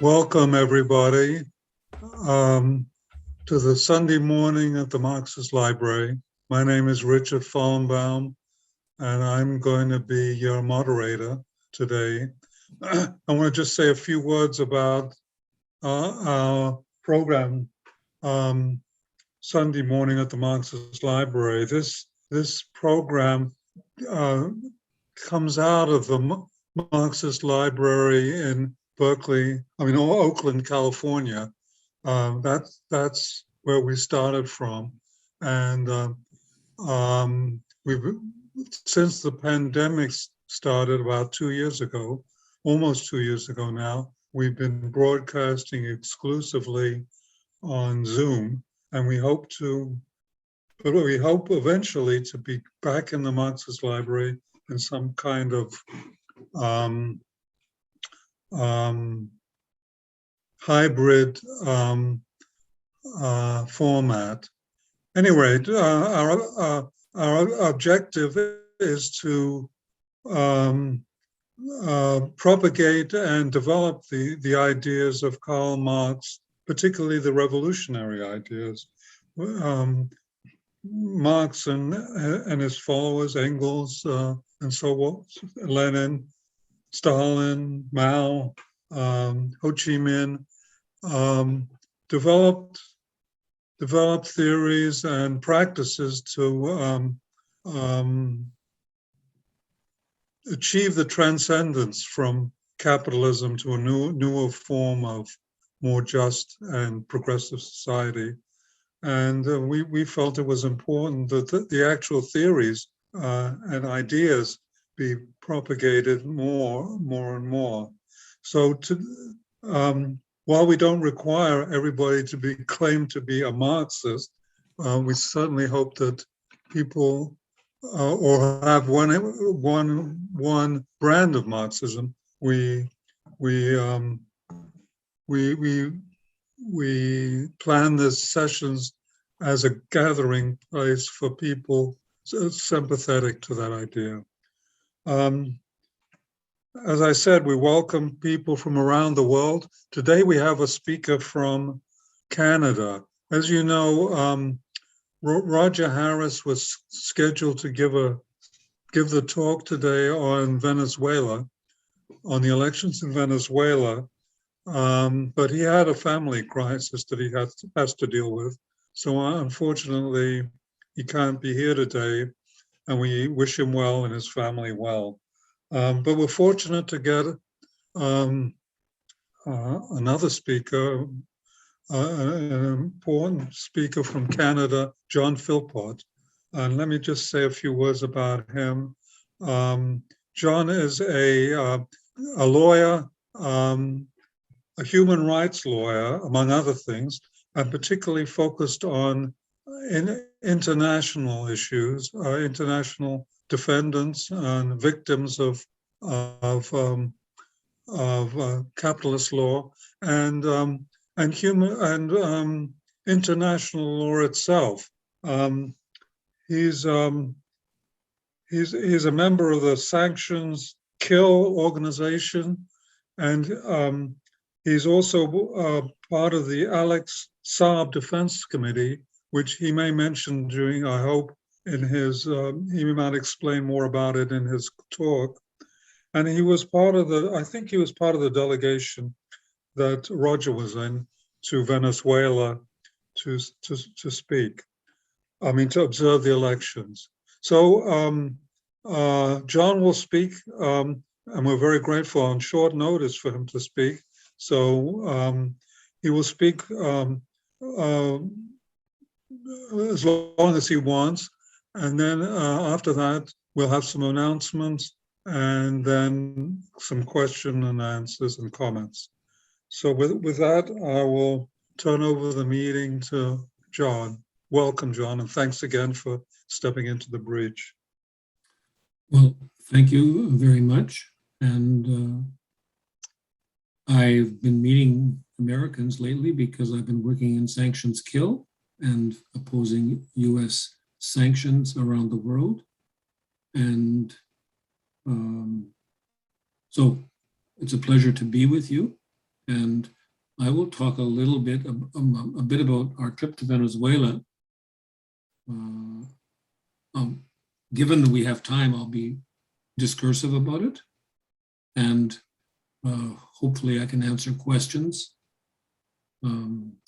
Welcome, everybody, to the Sunday morning at the Marxist Library. My name is Richard Fallenbaum, and I'm going to be your moderator today. I want to just say a few words about our program, Sunday morning at the Marxist Library. This program comes out of the Marxist Library in Oakland, California. That's where we started from, and we've since the pandemic started about 2 years ago, almost 2 years ago now. We've been broadcasting exclusively on Zoom, and we hope eventually to be back in the Marxist Library in some kind of hybrid format. Anyway, our objective is to propagate and develop the ideas of Karl Marx, particularly the revolutionary ideas. Marx and his followers, Engels, and so on, Lenin, Stalin, Mao, Ho Chi Minh, developed theories and practices to achieve the transcendence from capitalism to a newer form of more just and progressive society. And we felt it was important that the actual theories and ideas be propagated more and more. So while we don't require everybody to be claimed to be a Marxist, we certainly hope that people or have one brand of Marxism. We plan these sessions as a gathering place for people sympathetic to that idea. As I said, we welcome people from around the world. Today we have a speaker from Canada. As you know, Roger Harris was scheduled to give the talk today on Venezuela, on the elections in Venezuela, but he had a family crisis that he has to deal with. So unfortunately, he can't be here today, and we wish him well and his family well. But we're fortunate to get another speaker, an important speaker from Canada, John Philpot. And let me just say a few words about him. John is a lawyer, a human rights lawyer, among other things, and particularly focused on international issues, international defendants and victims of capitalist law and international law itself. He's a member of the Sanctions Kill organization, and he's also part of the Alex Saab Defense Committee, which he may mention during, I hope, in his, he might explain more about it in his talk. And he was part of I think he was part of the delegation that Roger was in to Venezuela to speak, to observe the elections. So John will speak, and we're very grateful on short notice for him to speak. So he will speak as long as he wants. And then after that, we'll have some announcements and then some question and answers and comments. So with that, I will turn over the meeting to John. Welcome, John, and thanks again for stepping into the breach. Well, thank you very much. And I've been meeting Americans lately because I've been working in Sanctions Kill and opposing US sanctions around the world. And so it's a pleasure to be with you. And I will talk a little bit, a bit about our trip to Venezuela. Given that we have time, I'll be discursive about it. And hopefully I can answer questions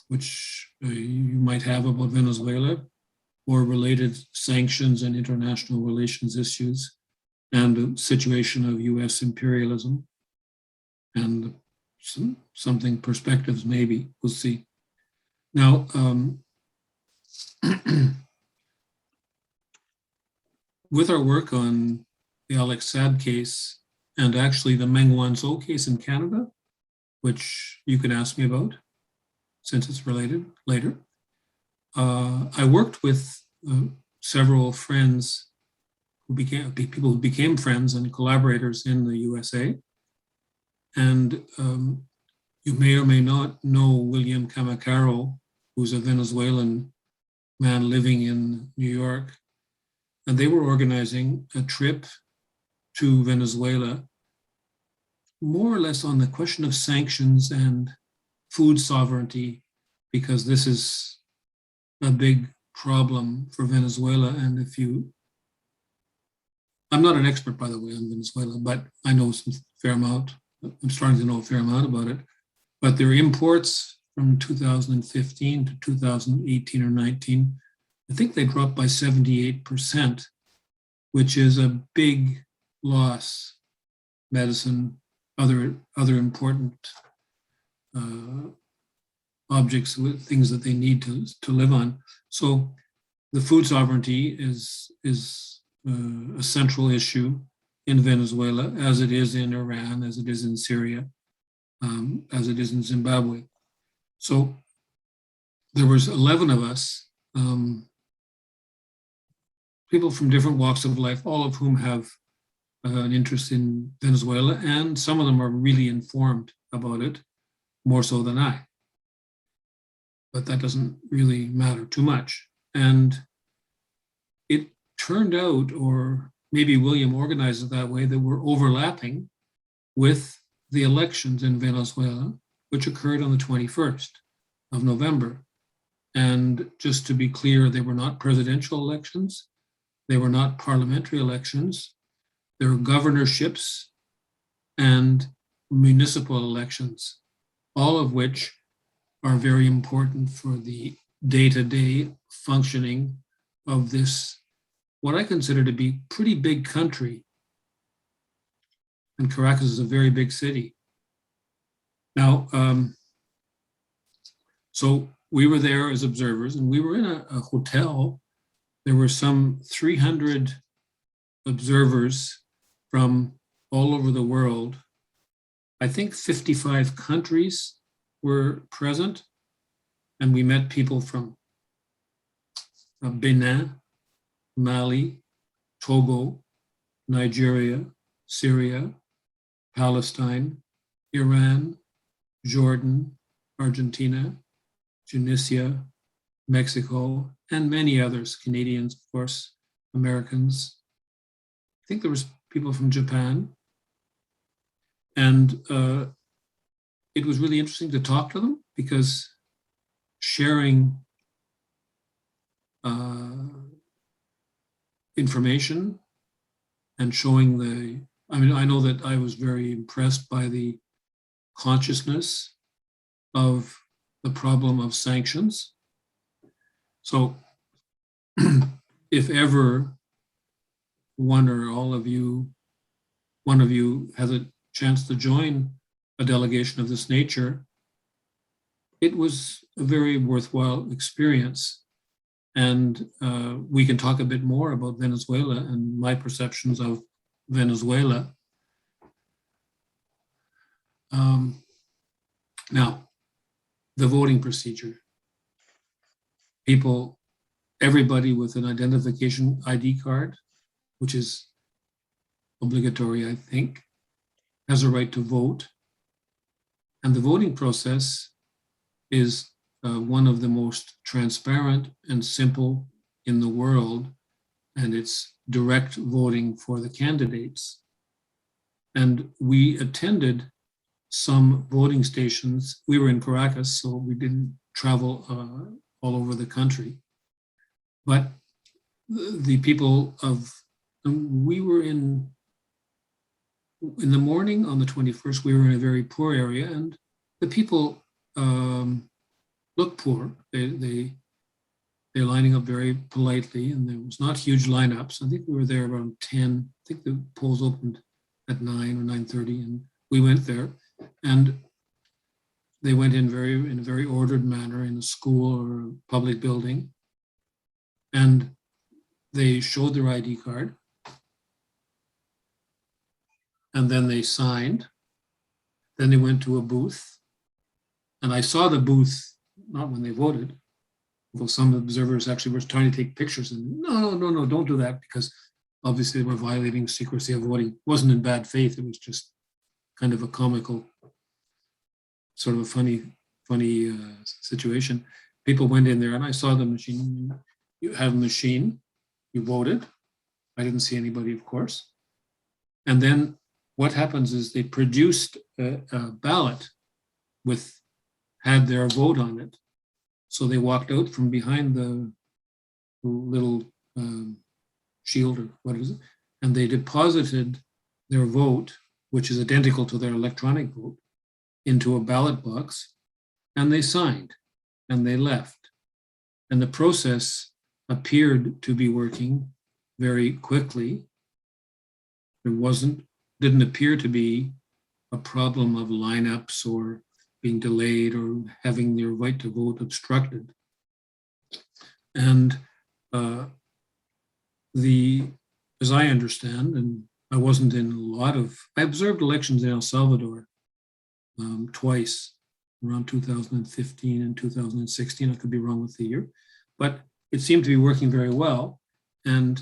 which you might have about Venezuela or related sanctions and international relations issues and the situation of US imperialism and something perspectives maybe, we'll see. Now, with our work on the Alex Saad case and actually the Meng Wanzhou case in Canada, which you can ask me about since it's related later, I worked with several friends who became people who became friends and collaborators in the USA. And you may or may not know William Camacaro, who's a Venezuelan man living in New York. And they were organizing a trip to Venezuela, more or less on the question of sanctions and food sovereignty, because this is a big problem for Venezuela. And if you, I'm not an expert, by the way, on Venezuela, but I know some fair amount. I'm starting to know a fair amount about it. But their imports from 2015 to 2018 or 19, I think they dropped by 78%, which is a big loss. Medicine, other important objects, things that they need to live on. So the food sovereignty is a central issue in Venezuela, as it is in Iran, as it is in Syria, as it is in Zimbabwe. So there was 11 of us, people from different walks of life, all of whom have an interest in Venezuela, and some of them are really informed about it, more so than I. But that doesn't really matter too much. And it turned out, or maybe William organized it that way, that we're overlapping with the elections in Venezuela, which occurred on the 21st of November. And just to be clear, they were not presidential elections. They were not parliamentary elections. They were governorships and municipal elections, all of which are very important for the day-to-day functioning of this, what I consider to be pretty big country. And Caracas is a very big city. Now, so we were there as observers, and we were in a hotel. There were some 300 observers from all over the world. I think 55 countries were present, and we met people from Benin, Mali, Togo, Nigeria, Syria, Palestine, Iran, Jordan, Argentina, Tunisia, Mexico, and many others, Canadians, of course, Americans. I think there was people from Japan. And it was really interesting to talk to them, because sharing information and showing I know that I was very impressed by the consciousness of the problem of sanctions. So if ever one of you has a chance to join a delegation of this nature, it was a very worthwhile experience. And we can talk a bit more about Venezuela and my perceptions of Venezuela. Now, the voting procedure. Everybody with an identification ID card, which is obligatory, I think, has a right to vote. And the voting process is one of the most transparent and simple in the world, and it's direct voting for the candidates. And we attended some voting stations. We were in Caracas, so we didn't travel all over the country. But the people of, we were in the morning on the 21st, we were in a very poor area, and the people looked poor. They're lining up very politely, and there was not huge lineups. I think we were there around 10. I think the polls opened at 9 or 9:30, and we went there, and they went in a very ordered manner in a school or a public building, and they showed their ID card, and then they signed. Then they went to a booth, and I saw the booth, not when they voted, although some observers actually were trying to take pictures, and no, don't do that, because obviously they were violating secrecy of voting. It wasn't in bad faith, it was just kind of a comical, sort of a funny situation. People went in there, and I saw the machine. You have a machine, you voted. I didn't see anybody, of course. And then what happens is they produced a ballot had their vote on it. So they walked out from behind the little shield, or what is it, and they deposited their vote, which is identical to their electronic vote, into a ballot box, and they signed, and they left. And the process appeared to be working very quickly. There didn't appear to be a problem of lineups or being delayed or having their right to vote obstructed. And as I understand, and I wasn't in I observed elections in El Salvador twice, around 2015 and 2016. I could be wrong with the year, but it seemed to be working very well. And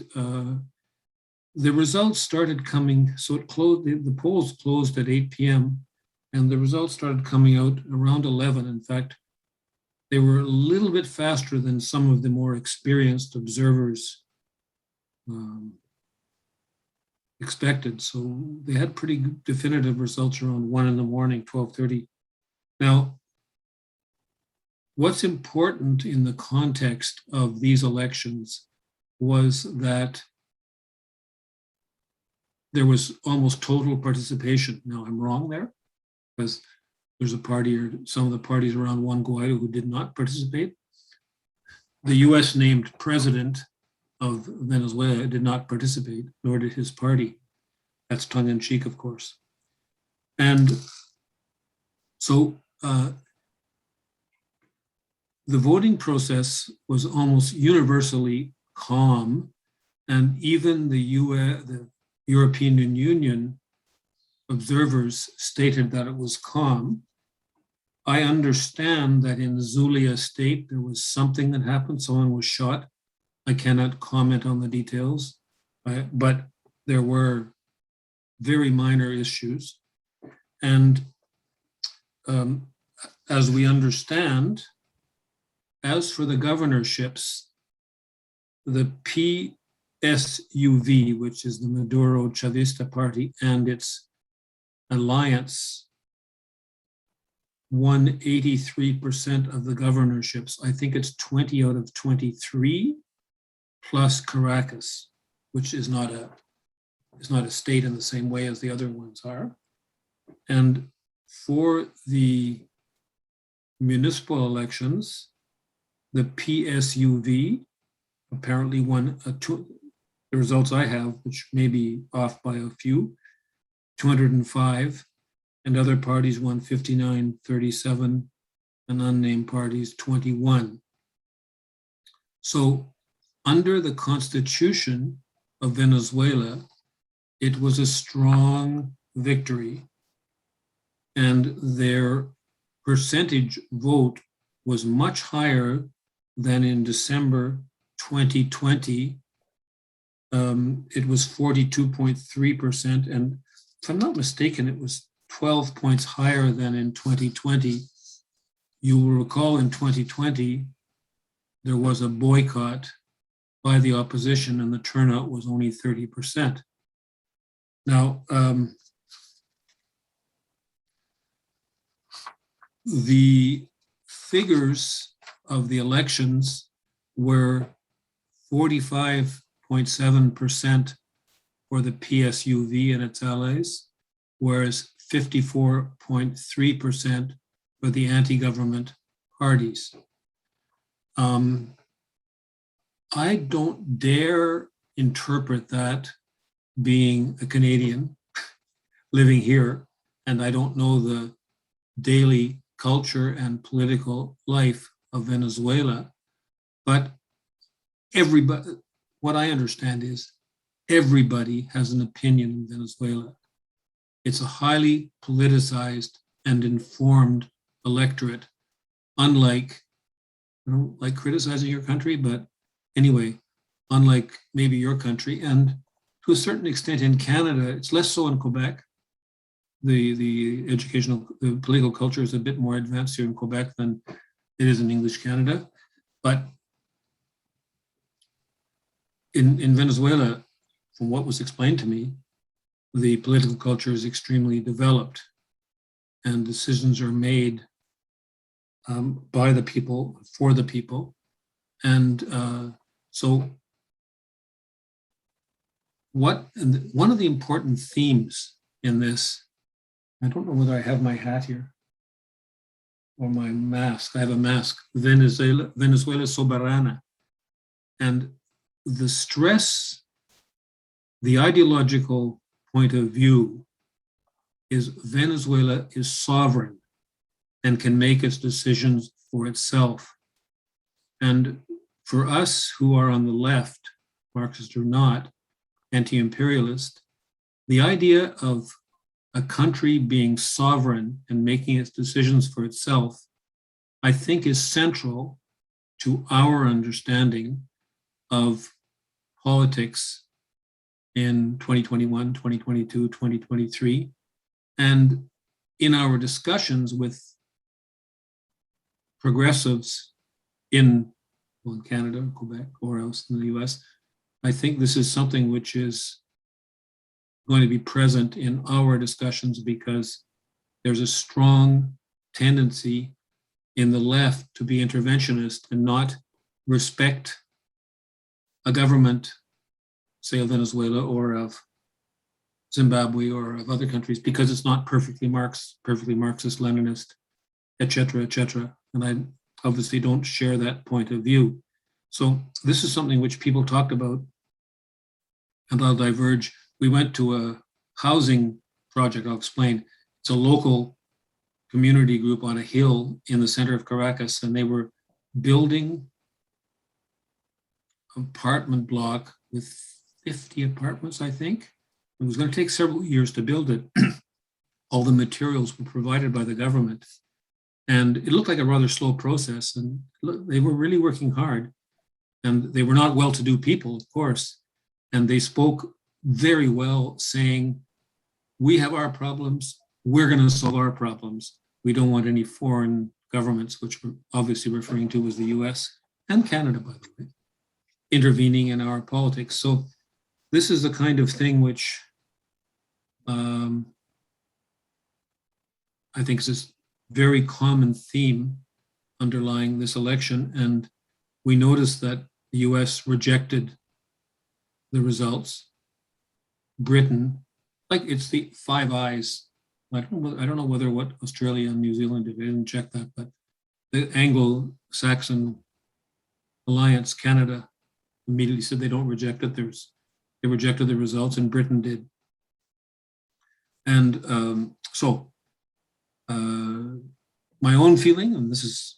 the results started coming, so it closed, the polls closed at 8 p.m. and the results started coming out around 11. In fact, they were a little bit faster than some of the more experienced observers expected. So they had pretty good definitive results around 1 in the morning, 12:30. Now, what's important in the context of these elections was that there was almost total participation. Now, I'm wrong there, because there's a party, or some of the parties around Juan Guaido, who did not participate. The US named president of Venezuela did not participate, nor did his party. That's tongue in cheek, of course. And so the voting process was almost universally calm, and even the European Union observers stated that it was calm. I understand that in Zulia state, there was something that happened. Someone was shot. I cannot comment on the details, but there were very minor issues. And as we understand, as for the governorships, the PSUV, which is the Maduro Chavista Party, and its alliance, won 83% of the governorships. I think it's 20 out of 23, plus Caracas, which is not a state in the same way as the other ones are. And for the municipal elections, the PSUV apparently won the results I have, which may be off by a few, 205, and other parties won 59, 37, and unnamed parties 21. So under the Constitution of Venezuela, it was a strong victory, and their percentage vote was much higher than in December 2020. It was 42.3%, and if I'm not mistaken, it was 12 points higher than in 2020. You will recall in 2020, there was a boycott by the opposition, and the turnout was only 30%. Now, the figures of the elections were 45.7% for the PSUV and its allies, whereas 54.3% for the anti-government parties. I don't dare interpret that being a Canadian living here, and I don't know the daily culture and political life of Venezuela, but everybody, what I understand is everybody has an opinion in Venezuela. It's a highly politicized and informed electorate, unlike, I don't like criticizing your country, but anyway, unlike maybe your country, and to a certain extent in Canada, it's less so in Quebec. The political culture is a bit more advanced here in Quebec than it is in English Canada. But in Venezuela, from what was explained to me, the political culture is extremely developed and decisions are made by the people, for the people. And so one of the important themes in this, I don't know whether I have my hat here or my mask. I have a mask, Venezuela Soberana. And the stress, the ideological point of view is Venezuela is sovereign and can make its decisions for itself. And for us who are on the left, Marxist or not, anti-imperialist, the idea of a country being sovereign and making its decisions for itself, I think is central to our understanding of politics in 2021, 2022, 2023, and in our discussions with progressives in Canada, Quebec, or else in the US, I think this is something which is going to be present in our discussions because there's a strong tendency in the left to be interventionist and not respect a government, say of Venezuela or of Zimbabwe or of other countries, because it's not perfectly Marxist, Leninist, etc., etc. And I obviously don't share that point of view. So this is something which people talked about, and I'll diverge. We went to a housing project, I'll explain. It's a local community group on a hill in the center of Caracas, and they were building an apartment block with 50 apartments, I think. It was going to take several years to build it. All the materials were provided by the government. And it looked like a rather slow process, and they were really working hard. And they were not well-to-do people, of course. And they spoke very well, saying, we have our problems, we're going to solve our problems. We don't want any foreign governments, which we're obviously referring to as the US and Canada, by the way, intervening in our politics. So this is the kind of thing which I think is a very common theme underlying this election. And we noticed that the US rejected the results. Britain, like it's the Five Eyes. I don't know whether what Australia and New Zealand did. I didn't check that, but the Anglo-Saxon Alliance, Canada, immediately said they don't reject it. They rejected the results, and Britain did. And my own feeling, and this is,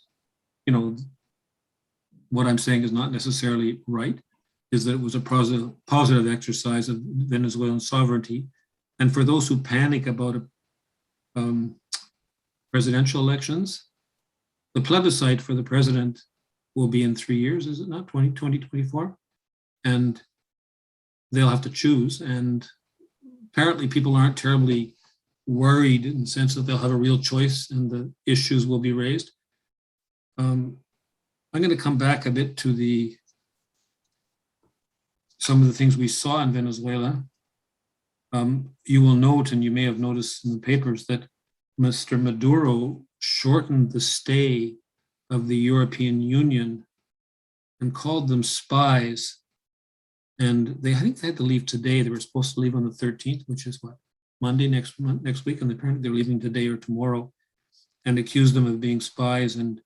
what I'm saying is not necessarily right, is that it was a positive exercise of Venezuelan sovereignty. And for those who panic about presidential elections, the plebiscite for the president will be in 3 years, is it not? 2024? And they'll have to choose. And apparently people aren't terribly worried in the sense that they'll have a real choice and the issues will be raised. I'm going to come back a bit to some of the things we saw in Venezuela. You will note, and you may have noticed in the papers, that Mr. Maduro shortened the stay of the European Union and called them spies. And I think they had to leave today. They were supposed to leave on the 13th, which is what, Monday next week, and apparently they're leaving today or tomorrow, and accused them of being spies. And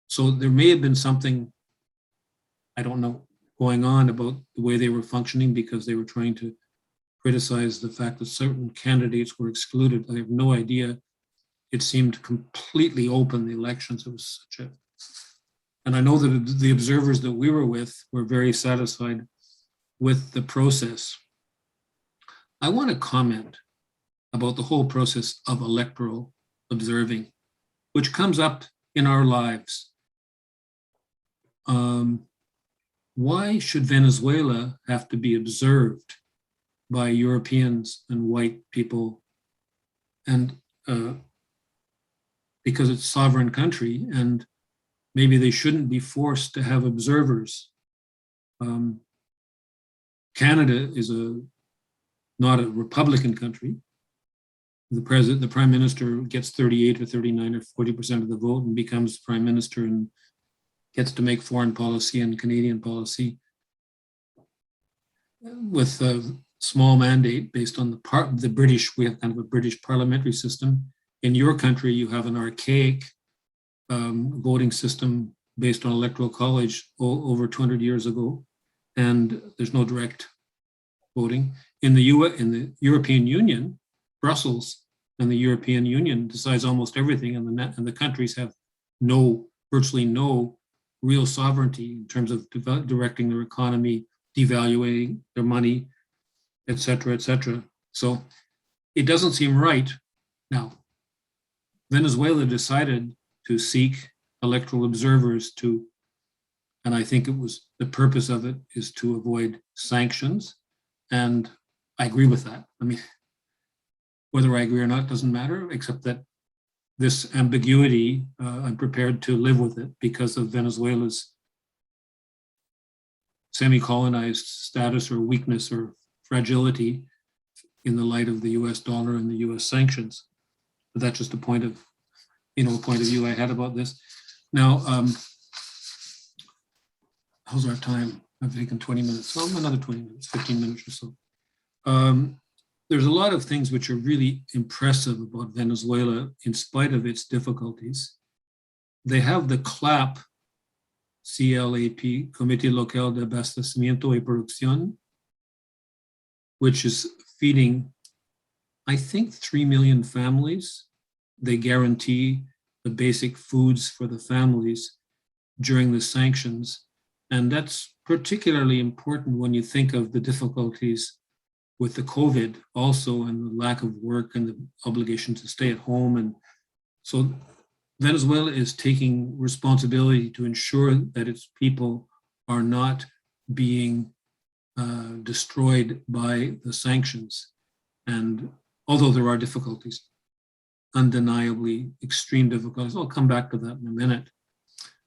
so there may have been something, I don't know, going on about the way they were functioning, because they were trying to criticize the fact that certain candidates were excluded. I have no idea. It seemed completely open, the elections. It was such a, and I know that the observers that we were with were very satisfied with the process. I want to comment about the whole process of electoral observing, which comes up in our lives. Why should Venezuela have to be observed by Europeans and white people? And because it's a sovereign country, and maybe they shouldn't be forced to have observers. Canada is not a Republican country. The prime minister gets 38 or 39 or 40% of the vote and becomes prime minister and gets to make foreign policy and Canadian policy with a small mandate based on the British. We have kind of a British parliamentary system. In your country, you have an archaic voting system based on electoral college over 200 years ago, and there's no direct voting. In the European Union, Brussels and the European Union decides almost everything, and the countries have virtually no real sovereignty in terms of directing their economy, devaluing their money, et cetera, et cetera. So it doesn't seem right. Now, Venezuela decided to seek electoral observers and I think the purpose of it is to avoid sanctions. And I agree with that. I mean, whether I agree or not doesn't matter, except that this ambiguity, I'm prepared to live with it because of Venezuela's semi-colonized status or weakness or fragility in the light of the US dollar and the US sanctions. But that's just a point of view I had about this. Now, how's our time? I've taken 20 minutes, well, another 20 minutes, 15 minutes or so. There's a lot of things which are really impressive about Venezuela in spite of its difficulties. They have the CLAP, C-L-A-P, Comité Local de Abastecimiento y Producción, which is feeding, I think, 3 million families. They guarantee the basic foods for the families during the sanctions. And that's particularly important when you think of the difficulties with the COVID also, and the lack of work and the obligation to stay at home. And so Venezuela is taking responsibility to ensure that its people are not being destroyed by the sanctions. And although there are difficulties, undeniably extreme difficulties, I'll come back to that in a minute.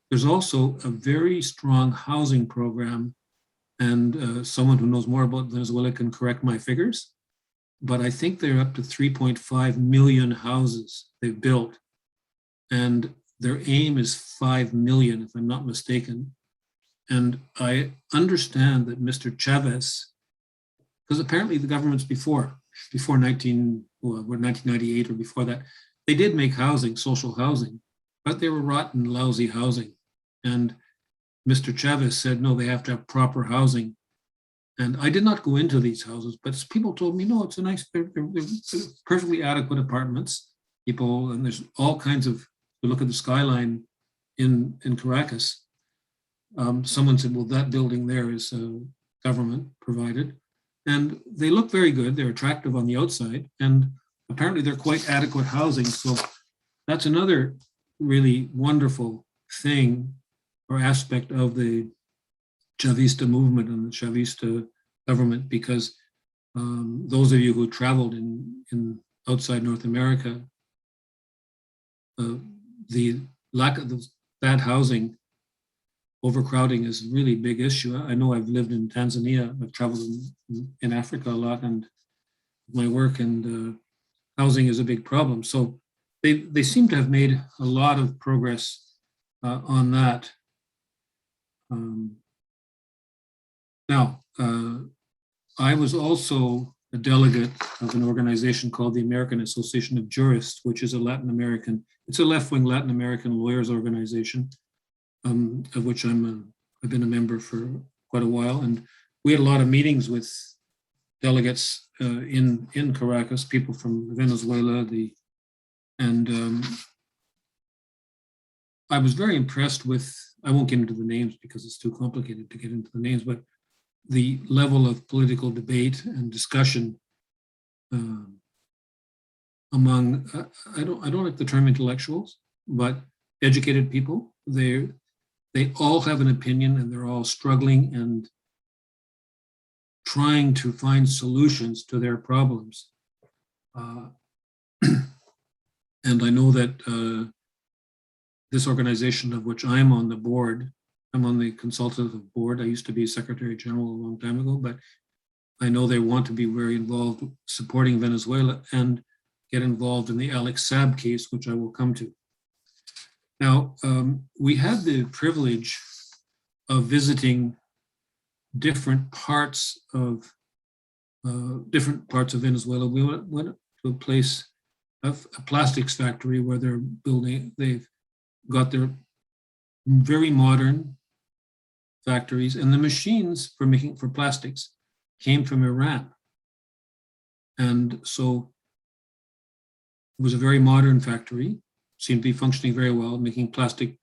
There's also a very strong housing program, and someone who knows more about Venezuela can correct my figures, but I think they're up to 3.5 million houses they've built, and their aim is 5 million, if I'm not mistaken. And I understand that Mr. Chavez, because apparently the governments before 1998 or before that, they did make housing, social housing, but they were rotten, lousy housing. And Mr. Chavez said, no, they have to have proper housing. And I did not go into these houses, but people told me, no, it's a nice, they're perfectly adequate apartments. People, and there's all kinds of, you look at the skyline in Caracas. Someone said, well, that building there is government provided. And they look very good. They're attractive on the outside. And apparently they're quite adequate housing. So that's another really wonderful thing or aspect of the Chavista movement and the Chavista government, because those of you who traveled in outside North America, the lack of bad housing, overcrowding is a really big issue. I know I've lived in Tanzania, I've traveled in Africa a lot and my work, and housing is a big problem. So they seem to have made a lot of progress on that. Now, I was also a delegate of an organization called the American Association of Jurists, which is a Latin American, it's a left-wing Latin American lawyers organization, of which I've been a member for quite a while. And we had a lot of meetings with delegates in Caracas, people from Venezuela, I was very impressed with, I won't get into the names because it's too complicated to get into the names, but the level of political debate and discussion among, I don't like the term intellectuals, but educated people. They all have an opinion and they're all struggling and trying to find solutions to their problems. And I know that this organization of which I'm on the board, I'm on the consultative board. I used to be Secretary General a long time ago, but I know they want to be very involved supporting Venezuela and get involved in the Alex Saab case, which I will come to. Now, we had the privilege of visiting different parts of Venezuela. We went to a place, a plastics factory where they've got their very modern factories, and the machines for plastics came from Iran. And so it was a very modern factory, seemed to be functioning very well, making plastic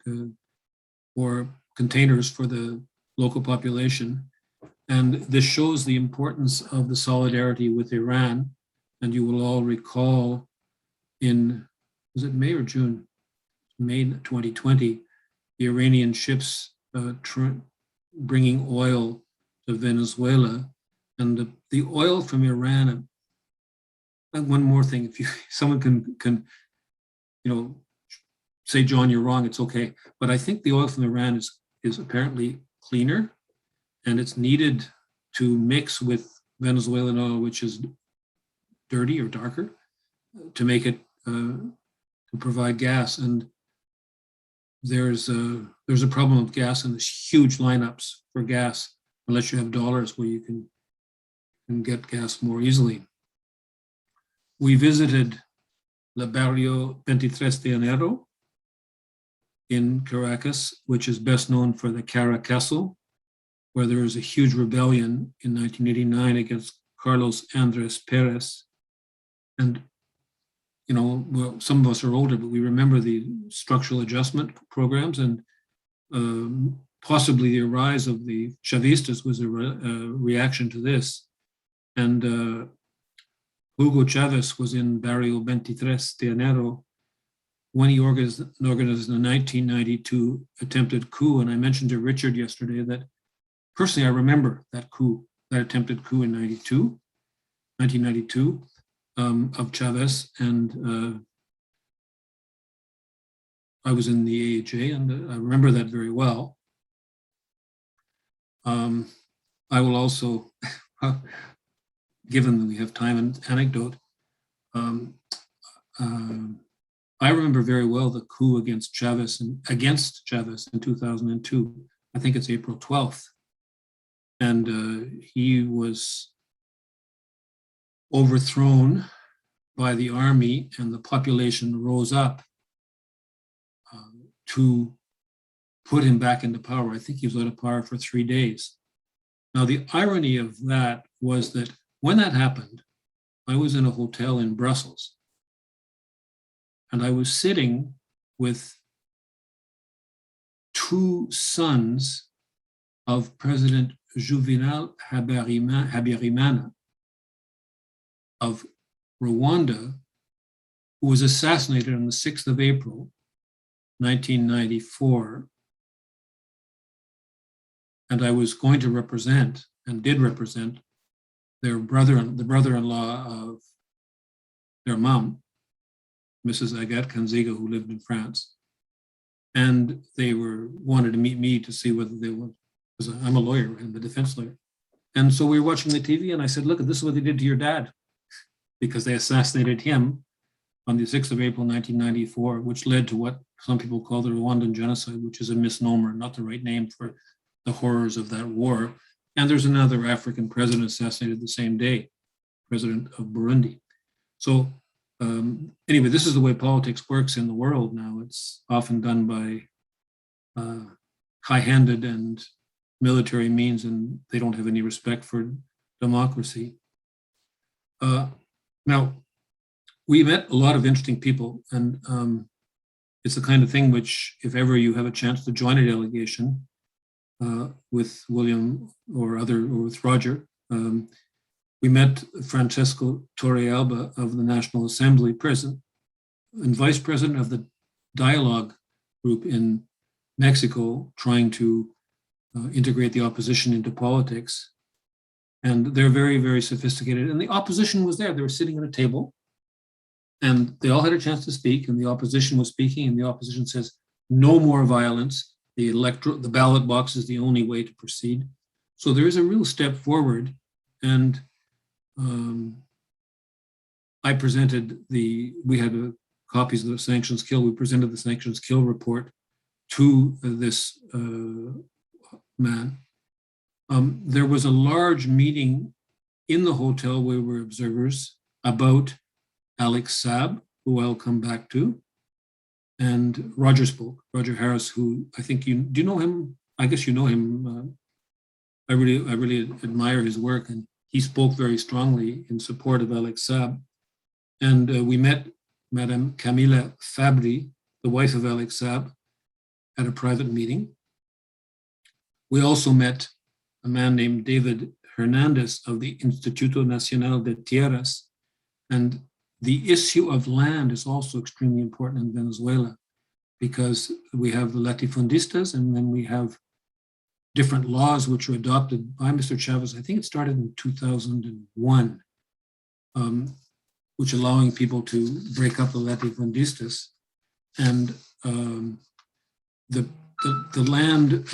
or containers for the local population. And this shows the importance of the solidarity with Iran. And you will all recall was it May or June? May 2020, the Iranian ships bringing oil to Venezuela, and the oil from Iran. And one more thing, if someone can say, John, you're wrong, it's okay. But I think the oil from Iran is apparently cleaner, and it's needed to mix with Venezuelan oil, which is dirty or darker, to make it to provide gas. And there's a problem with gas, and there's huge lineups for gas unless you have dollars where you can get gas more easily. We visited La Barrio 23 de Enero in Caracas, which is best known for the Caracazo, where there was a huge rebellion in 1989 against Carlos Andres Perez. And well, some of us are older, but we remember the structural adjustment programs, and possibly the rise of the Chavistas was a reaction to this. And Hugo Chavez was in Barrio 23 de Enero when he organized the 1992 attempted coup. And I mentioned to Richard yesterday that personally I remember that coup, that attempted coup in 1992. Of Chavez, and I was in the AHA, and I remember that very well. I will also, given that we have time, and anecdote, I remember very well the coup against Chavez in 2002. I think it's April 12th. And he was overthrown by the army, and the population rose up to put him back into power. I think he was out of power for 3 days. Now, the irony of that was that when that happened, I was in a hotel in Brussels, and I was sitting with two sons of President Juvenal Habyarimana of Rwanda, who was assassinated on the 6th of April, 1994. And I was going to represent, and did represent, the brother-in-law of their mom, Mrs. Agathe Kanziga, who lived in France. And they wanted to meet me to see whether they would, because I'm a lawyer, I'm a defense lawyer. And so we were watching the TV, and I said, look, this is what they did to your dad, because they assassinated him on the 6th of April, 1994, which led to what some people call the Rwandan genocide, which is a misnomer, not the right name for the horrors of that war. And there's another African president assassinated the same day, president of Burundi. So anyway, this is the way politics works in the world now. It's often done by high-handed and military means, and they don't have any respect for democracy. Now, we met a lot of interesting people, and it's the kind of thing which, if ever you have a chance to join a delegation with William or with Roger, we met Francesco Torrealba of the National Assembly, president and vice president of the dialogue group in Mexico, trying to integrate the opposition into politics. And they're very, very sophisticated. And the opposition was there. They were sitting at a table, and they all had a chance to speak, and the opposition was speaking, and the opposition says, no more violence. The ballot box is the only way to proceed. So there is a real step forward. And I presented we had copies of the sanctions kill. We presented the sanctions kill report to this man. There was a large meeting in the hotel where we were observers about Alex Saab, who I'll come back to, and Roger spoke, Roger Harris, who I think do you know him? I guess you know him. I really admire his work, and he spoke very strongly in support of Alex Saab. And we met Madame Camila Fabri, the wife of Alex Saab, at a private meeting. We also met a man named David Hernandez of the Instituto Nacional de Tierras. And the issue of land is also extremely important in Venezuela, because we have the latifundistas, and then we have different laws which were adopted by Mr. Chavez. I think it started in 2001, which allowing people to break up the latifundistas. And the land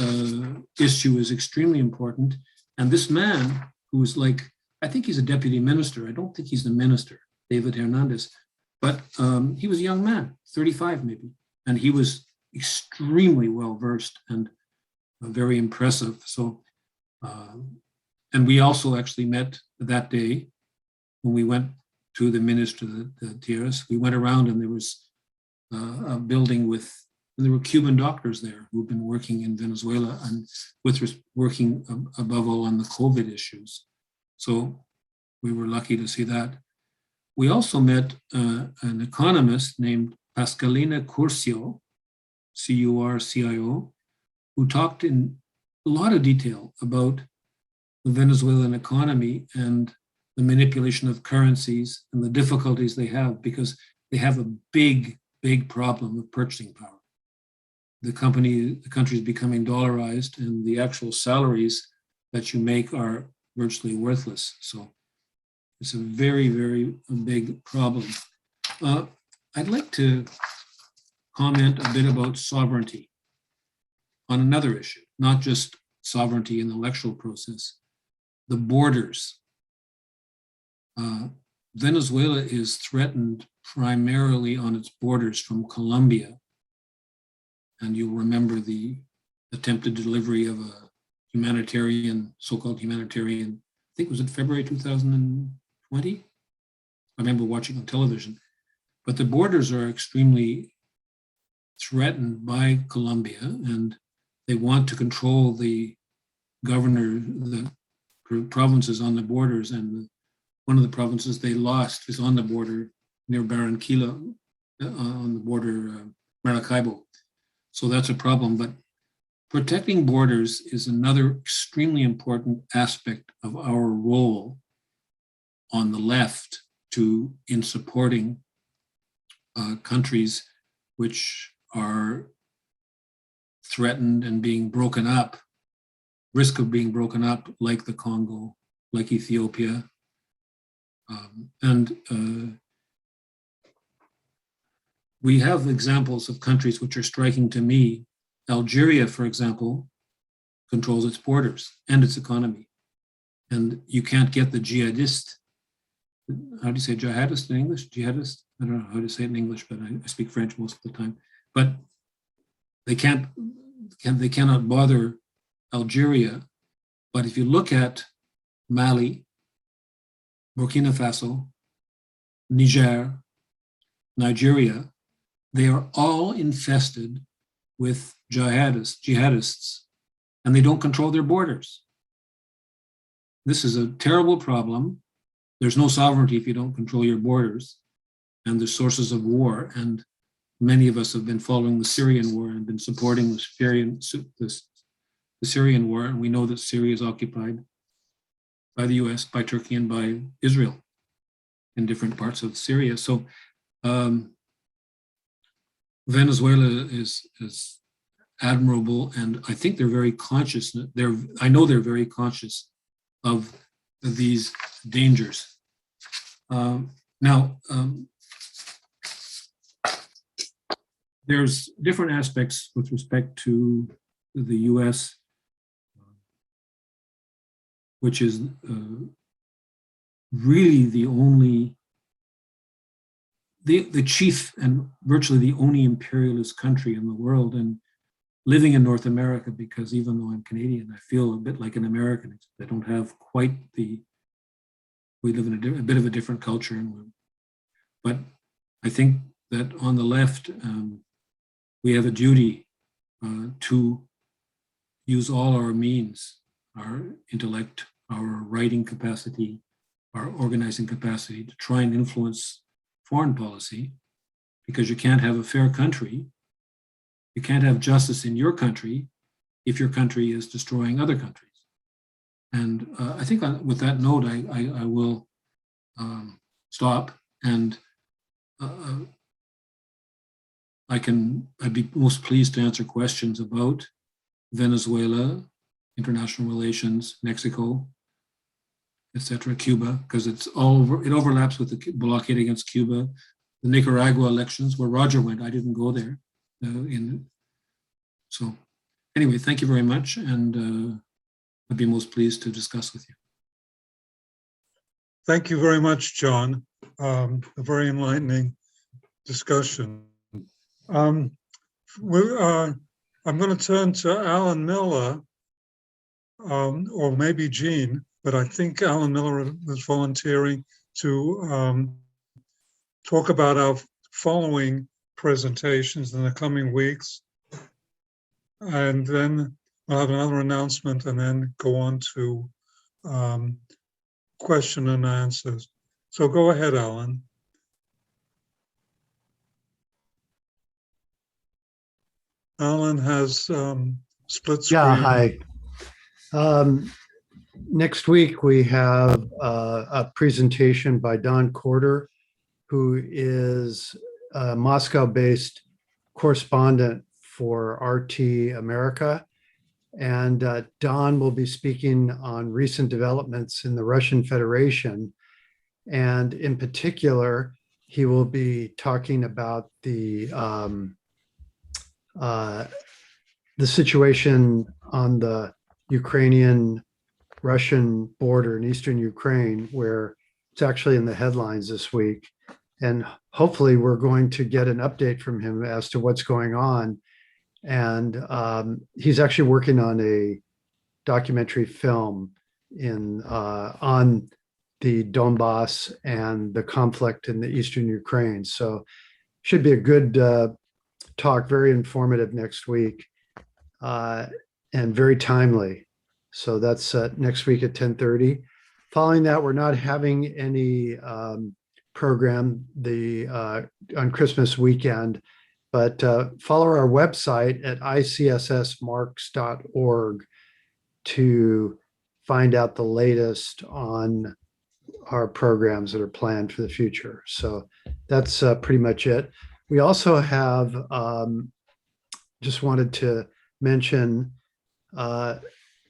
issue is extremely important. And this man, who is I think he's a deputy minister. I don't think he's the minister, David Hernandez, but he was a young man, 35 maybe. And he was extremely well-versed and very impressive. So, and we also actually met that day when we went to the Minister of the Tierras. We went around, and there was a building and there were Cuban doctors there who've been working in Venezuela and working above all on the COVID issues. So we were lucky to see that. We also met an economist named Pascalina Curcio, Curcio, who talked in a lot of detail about the Venezuelan economy and the manipulation of currencies and the difficulties they have, because they have a big, big problem of purchasing power. The country is becoming dollarized, and the actual salaries that you make are virtually worthless. So it's a very, very big problem. I'd like to comment a bit about sovereignty on another issue, not just sovereignty in the electoral process, the borders. Venezuela is threatened primarily on its borders from Colombia. And you'll remember the attempted delivery of a so-called humanitarian, I think was it February 2020? I remember watching on television. But the borders are extremely threatened by Colombia, and they want to control the provinces on the borders. And one of the provinces they lost is on the border near Barranquilla, on the border, Maracaibo. So that's a problem, but protecting borders is another extremely important aspect of our role on the left in supporting countries which are threatened and being broken up, risk of being broken up, like the Congo, like Ethiopia. We have examples of countries which are striking to me. Algeria, for example, controls its borders and its economy. And you can't get the jihadist, how do you say jihadist in English? Jihadist? I don't know how to say it in English, but I speak French most of the time. But they cannot bother Algeria. But if you look at Mali, Burkina Faso, Niger, Nigeria, they are all infested with jihadists, and they don't control their borders. This is a terrible problem. There's no sovereignty if you don't control your borders and the sources of war. And many of us have been following the Syrian war and been supporting the Syrian war. And we know that Syria is occupied by the US, by Turkey, and by Israel in different parts of Syria. So Venezuela is admirable, and I think they're very conscious. I know they're very conscious of these dangers. Now, there's different aspects with respect to the US, which is really the chief and virtually the only imperialist country in the world. And living in North America, because even though I'm Canadian, I feel a bit like an American. They don't have quite we live in a bit of a different culture. But I think that on the left, we have a duty to use all our means, our intellect, our writing capacity, our organizing capacity to try and influence foreign policy, because you can't have a fair country. You can't have justice in your country if your country is destroying other countries. And I think with that note, I will stop, and I'd be most pleased to answer questions about Venezuela, international relations, Mexico, etc., Cuba, because it overlaps with the blockade against Cuba, the Nicaragua elections where Roger went. I didn't go there. So anyway, thank you very much, and I'd be most pleased to discuss with you. Thank you very much, John. A very enlightening discussion. I'm going to turn to Alan Miller, or maybe Jean, but I think Alan Miller is volunteering to talk about our following presentations in the coming weeks. And then we'll have another announcement and then go on to question and answers. So go ahead, Alan. Alan has split screen. Yeah, hi. Next week we have a presentation by Don Corder, who is a Moscow-based correspondent for RT America. And Don will be speaking on recent developments in the Russian Federation. And in particular, he will be talking about the situation on the Ukrainian-Russian border in eastern Ukraine, where it's actually in the headlines this week. And hopefully we're going to get an update from him as to what's going on. And he's actually working on a documentary film on the Donbass and the conflict in the eastern Ukraine. So should be a good talk, very informative next week, and very timely. So that's next week at 10:30. Following that, we're not having any program on Christmas weekend, but follow our website at ICSSmarks.org to find out the latest on our programs that are planned for the future. So that's pretty much it. We also have, just wanted to mention,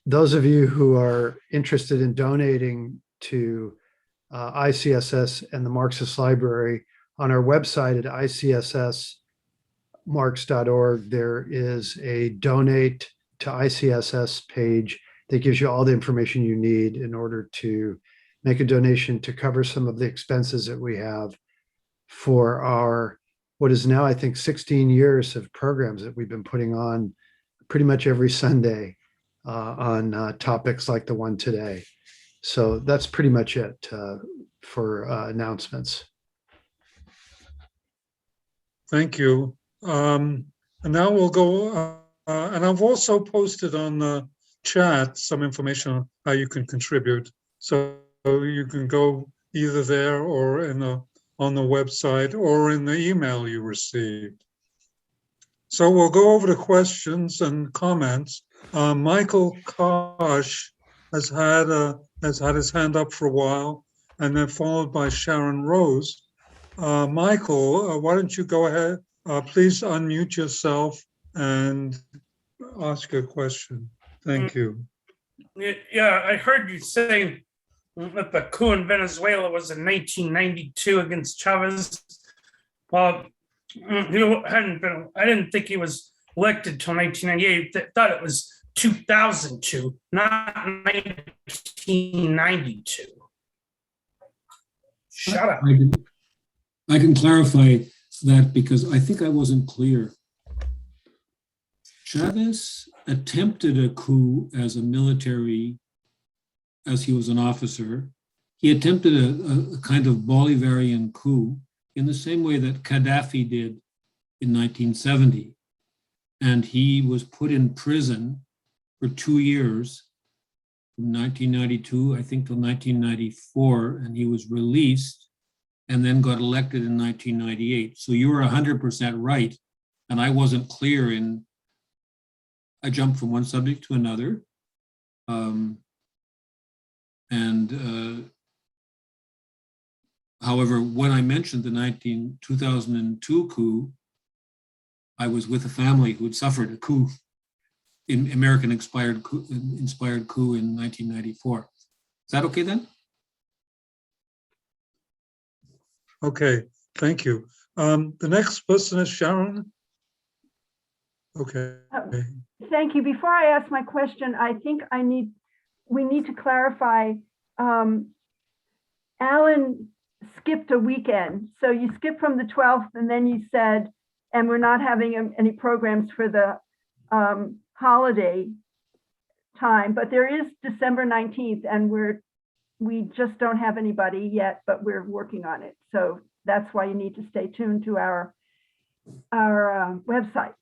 those of you who are interested in donating to ICSS and the Marxist Library, on our website at ICSSmarks.org, there is a donate to ICSS page that gives you all the information you need in order to make a donation to cover some of the expenses that we have for our, what is now, I think, 16 years of programs that we've been putting on pretty much every Sunday on topics like the one today. So that's pretty much it for announcements. Thank you. And now we'll go, and I've also posted on the chat some information on how you can contribute. So you can go either there or on the website or in the email you received. So we'll go over the questions and comments. Michael Kosh has had his hand up for a while, and then followed by Sharon Rose. Michael, why don't you go ahead? Please unmute yourself and ask a question. Thank you. Yeah, I heard you say that the coup in Venezuela was in 1992 against Chavez. Well, I didn't think he was elected till 1998. I thought it was 2002, not 1992. Shut up. I can clarify that because I think I wasn't clear. Chavez attempted a coup as he was an officer. He attempted a kind of Bolivarian coup in the same way that Gaddafi did in 1970. And he was put in prison for 2 years, from 1992, I think, till 1994, and he was released and then got elected in 1998. So you were 100% right. And I wasn't clear I jumped from one subject to another. However, when I mentioned the 2002 coup, I was with a family who had suffered a coup, in American-inspired coup in 1994. Is that okay then? Okay, thank you. The next person is Sharon. Okay. Thank you. Before I ask my question, I think we need to clarify. Alan skipped a weekend. So you skipped from the 12th and then you said, and we're not having any programs for the holiday time, but there is December 19th and we just don't have anybody yet, but we're working on it. So that's why you need to stay tuned to our website.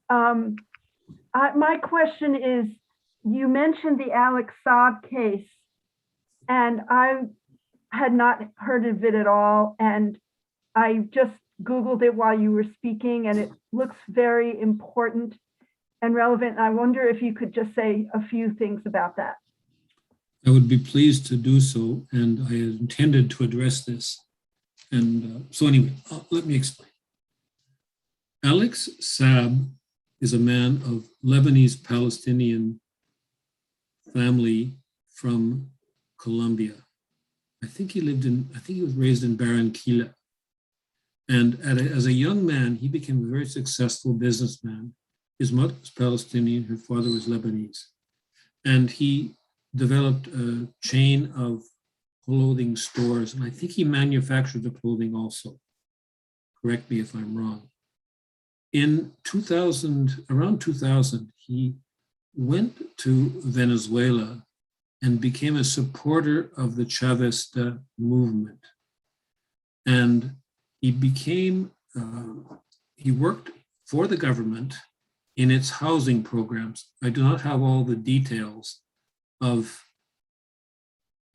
My question is, you mentioned the Alex Saab case, and I had not heard of it at all. And I just Googled it while you were speaking, and it looks very important and relevant. I wonder if you could just say a few things about that. I would be pleased to do so, and I intended to address this. And so anyway, let me explain. Alex Saab is a man of Lebanese Palestinian family from Colombia. I think he was raised in Barranquilla. And as a young man, he became a very successful businessman. His mother was Palestinian, her father was Lebanese. And he developed a chain of clothing stores, and I think he manufactured the clothing also. Correct me if I'm wrong. In around 2000, he went to Venezuela and became a supporter of the Chavista movement. And he worked for the government in its housing programs. I do not have all the details of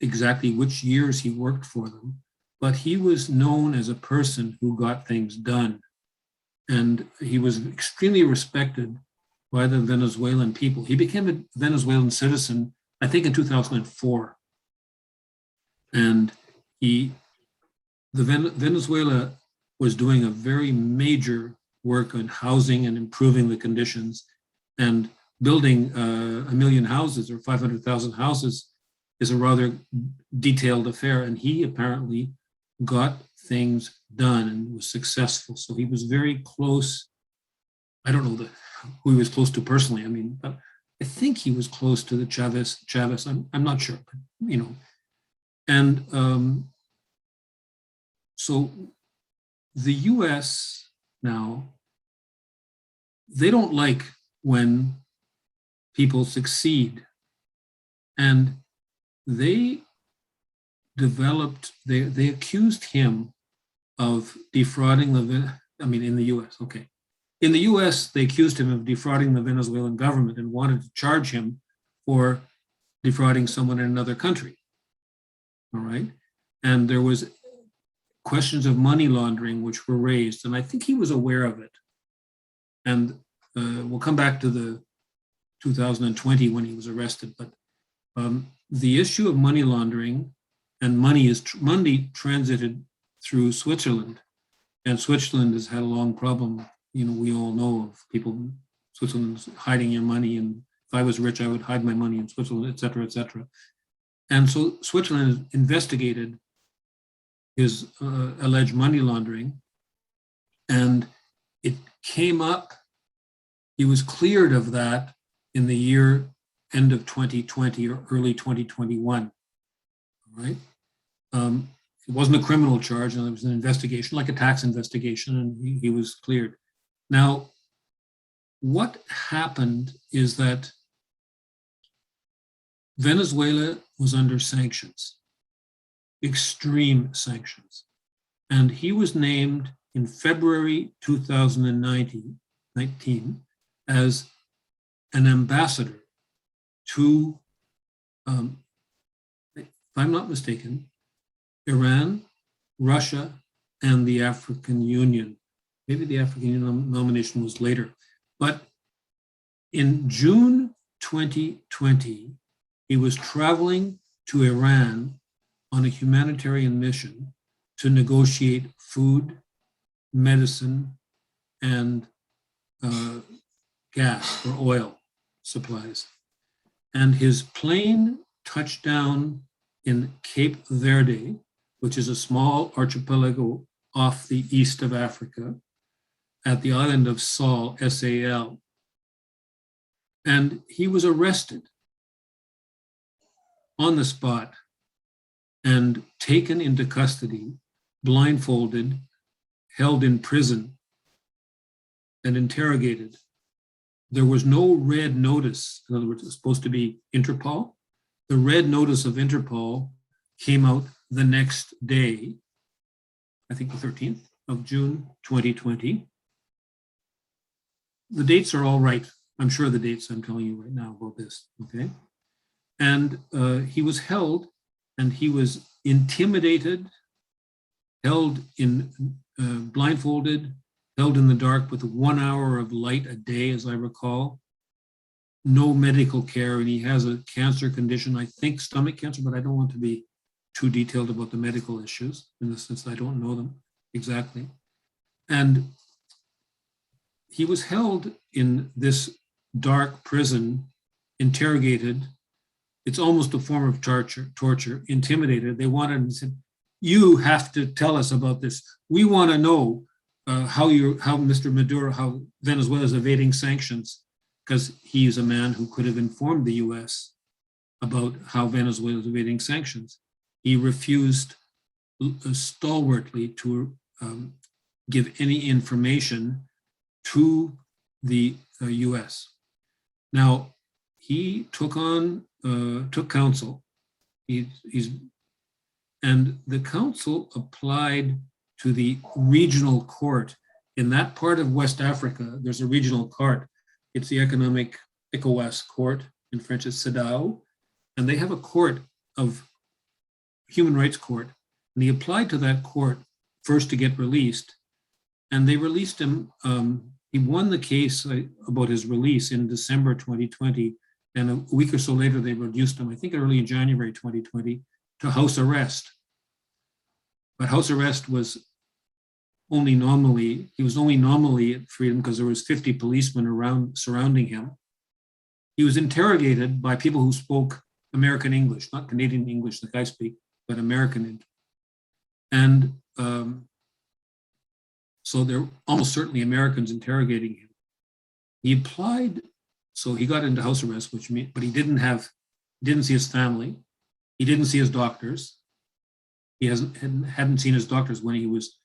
exactly which years he worked for them, but he was known as a person who got things done. And he was extremely respected by the Venezuelan people. He became a Venezuelan citizen, I think, in 2004. And Venezuela was doing a very major work on housing and improving the conditions, and building 1 million houses or 500,000 houses is a rather detailed affair. And he apparently got things done and was successful. So he was very close. I don't know who he was close to personally. I mean, but I think he was close to the Chavez. I'm not sure, but, And so the US now, they don't like when people succeed. And they they accused him of defrauding in the US, okay. In the US, they accused him of defrauding the Venezuelan government and wanted to charge him for defrauding someone in another country, all right? And there was questions of money laundering which were raised, and I think he was aware of it. And we'll come back to the 2020 when he was arrested, but the issue of money laundering and money transited through Switzerland, and Switzerland has had a long problem. You know, we all know of people, Switzerland's hiding your money, and if I was rich, I would hide my money in Switzerland, et cetera, et cetera. And so Switzerland investigated his alleged money laundering, and it came up, he was cleared of that in the year end of 2020 or early 2021, all right? It wasn't a criminal charge, and it was an investigation, like a tax investigation, and he was cleared. Now, what happened is that Venezuela was under sanctions, extreme sanctions, and he was named in February 2019 as an ambassador to, if I'm not mistaken, Iran, Russia, and the African Union. Maybe the African Union nomination was later. But in June 2020, he was traveling to Iran on a humanitarian mission to negotiate food, medicine, and gas or oil supplies. And his plane touched down in Cape Verde, which is a small archipelago off the east of Africa, at the island of Sal, S-A-L. And he was arrested on the spot and taken into custody, blindfolded, held in prison, and interrogated. There was no red notice. In other words, it was supposed to be Interpol. The red notice of Interpol came out the next day, I think the 13th of June, 2020. The dates are all right. I'm sure the dates I'm telling you right now about this, okay? And he was held, and he was intimidated, held in, blindfolded, held in the dark with 1 hour of light a day, as I recall. No medical care, and he has a cancer condition, I think stomach cancer, but I don't want to be too detailed about the medical issues in the sense I don't know them exactly. And he was held in this dark prison, interrogated. It's almost a form of torture, intimidated. They wanted and said, you have to tell us about this. We want to know how Mr. Maduro, how Venezuela is evading sanctions, because he is a man who could have informed the US about how Venezuela is evading sanctions. He refused stalwartly to give any information to the US. Now, he took counsel. And the council applied to the regional court. In that part of West Africa, there's a regional court. It's the Economic ECOWAS court, in French it's CEDAW, and they have a court of human rights court. And he applied to that court first to get released, and they released him. He won the case about his release in December 2020, and a week or so later they reduced him, I think early in January 2020, to house arrest. But house arrest was only nominally, he was only nominally at freedom because there was 50 policemen around surrounding him. He was interrogated by people who spoke American English, not Canadian English like I speak, but American English. And so there were almost certainly Americans interrogating him. He applied, so he got into house arrest, but he didn't see his family. He didn't see his doctors. He hadn't seen his doctors when he was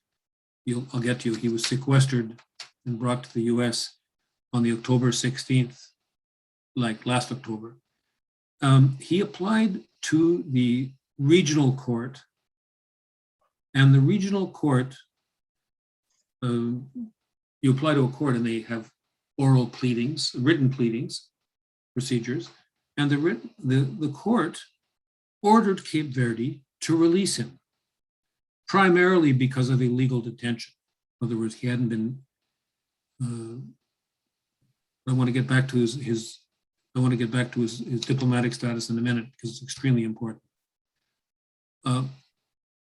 I'll get to you. He was sequestered and brought to the US on the October 16th, like last October. He applied to the regional court, and the regional court, you apply to a court and they have oral pleadings, written pleadings, procedures, and the court ordered Cape Verde to release him, primarily because of illegal detention. In other words, he hadn't been. I want to get back to his diplomatic status in a minute because it's extremely important.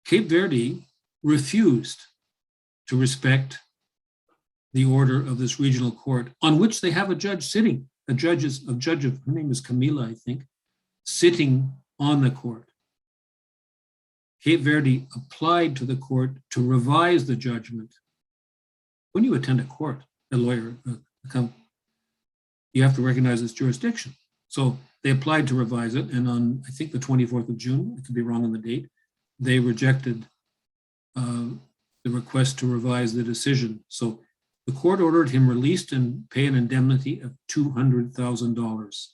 Cape Verde refused to respect the order of this regional court, on which they have a judge sitting. Her name is Camila, I think, sitting on the court. Cape Verde applied to the court to revise the judgment. When you attend a court, a lawyer, you have to recognize its jurisdiction. So they applied to revise it, and on, I think, the 24th of June, I could be wrong on the date, they rejected the request to revise the decision. So the court ordered him released and pay an indemnity of $200,000.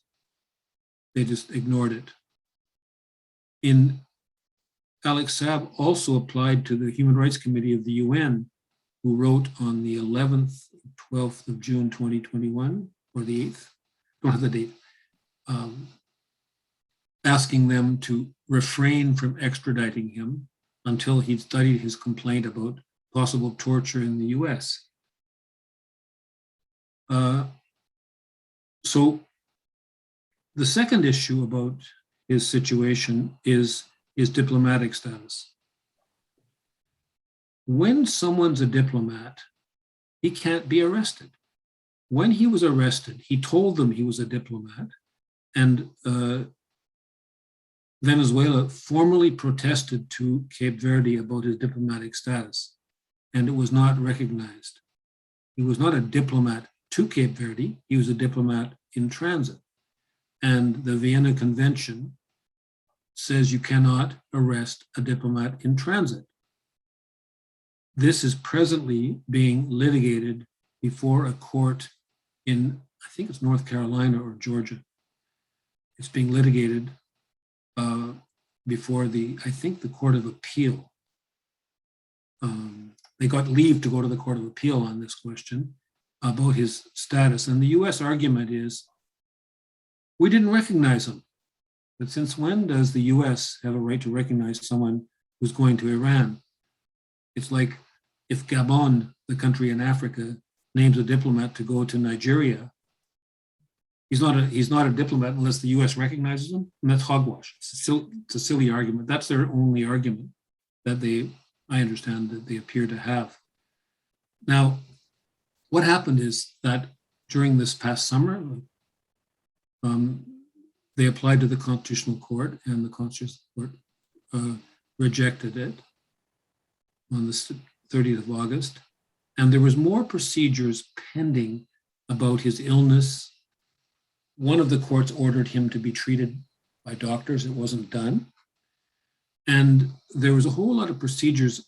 They just ignored it. Alex Saab also applied to the Human Rights Committee of the UN, who wrote on the 11th, 12th of June, 2021, or the 8th, don't have the date, asking them to refrain from extraditing him until he'd studied his complaint about possible torture in the US. So the second issue about his situation is his diplomatic status. When someone's a diplomat, he can't be arrested. When he was arrested, he told them he was a diplomat, and Venezuela formally protested to Cape Verde about his diplomatic status, and it was not recognized. He was not a diplomat to Cape Verde, he was a diplomat in transit. And the Vienna Convention says you cannot arrest a diplomat in transit. This is presently being litigated before a court in, I think it's North Carolina or Georgia. It's being litigated before I think the Court of Appeal. They got leave to go to the Court of Appeal on this question about his status. And the US argument is, we didn't recognize him. But since when does the US have a right to recognize someone who's going to Iran? It's like if Gabon, the country in Africa, names a diplomat to go to Nigeria, he's not a diplomat unless the US recognizes him, and that's hogwash. It's a silly argument. That's their only argument that I understand that they appear to have. Now, what happened is that during this past summer, they applied to the Constitutional Court, and the Constitutional Court rejected it on the 30th of August. And there was more procedures pending about his illness. One of the courts ordered him to be treated by doctors. It wasn't done. And there was a whole lot of procedures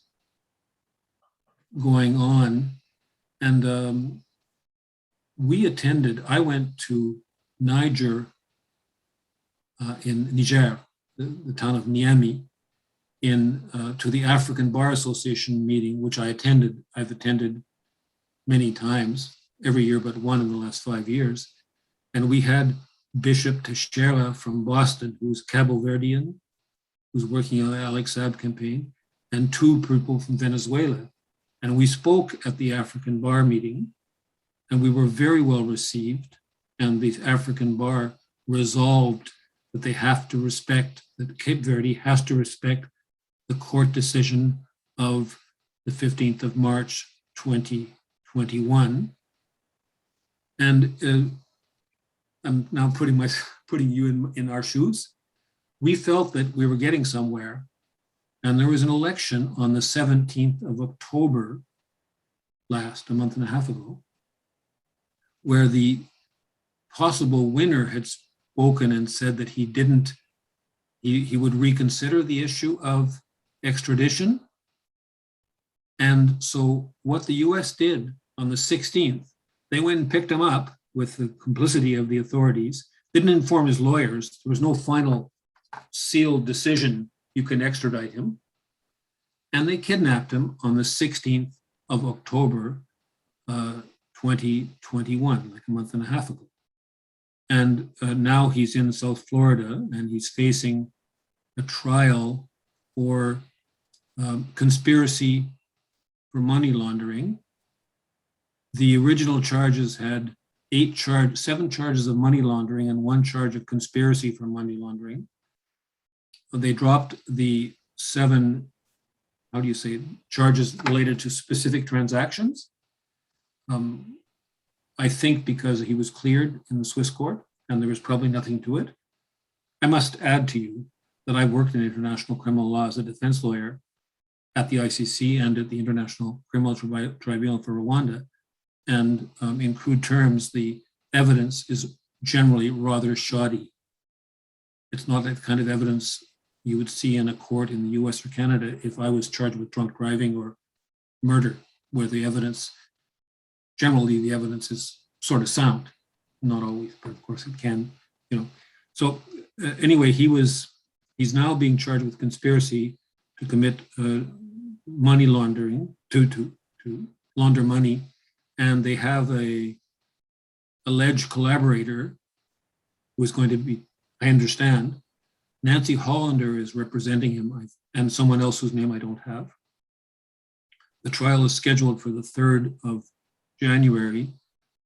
going on. And I went to Niger, in Niger, the town of Niamey, to the African Bar Association meeting, which I've attended many times, every year but one in the last 5 years. And we had Bishop Teixeira from Boston, who's Cabo Verdean, who's working on the Alex Saab campaign, and 2 people from Venezuela. And we spoke at the African Bar meeting, and we were very well received. And the African Bar resolved that they have to respect, that Cape Verde has to respect the court decision of the 15th of March, 2021. And I'm now putting you in our shoes. We felt that we were getting somewhere, and there was an election on the 17th of October a month and a half ago, where the possible winner had spoken and said that he would reconsider the issue of extradition, And so what the US did on the 16th, they went and picked him up with the complicity of the authorities, didn't inform his lawyers. There was no final sealed decision, you can extradite him. And they kidnapped him on the 16th of October, 2021, like a month and a half ago. And now he's in South Florida and he's facing a trial for conspiracy for money laundering. The original charges had 7 charges of money laundering and 1 charge of conspiracy for money laundering. They dropped the 7, charges related to specific transactions. I think because he was cleared in the Swiss court and there was probably nothing to it. I must add to you that I worked in international criminal law as a defense lawyer at the ICC and at the International Criminal Tribunal for Rwanda. And in crude terms, the evidence is generally rather shoddy. It's not the kind of evidence you would see in a court in the US or Canada if I was charged with drunk driving or murder, where the evidence, generally the evidence is sort of sound. Not always, but of course it can, So anyway, he's now being charged with conspiracy to commit money laundering, to launder money. And they have a alleged collaborator who is going to be, I understand, Nancy Hollander is representing him, and someone else whose name I don't have. The trial is scheduled for the 3rd of January,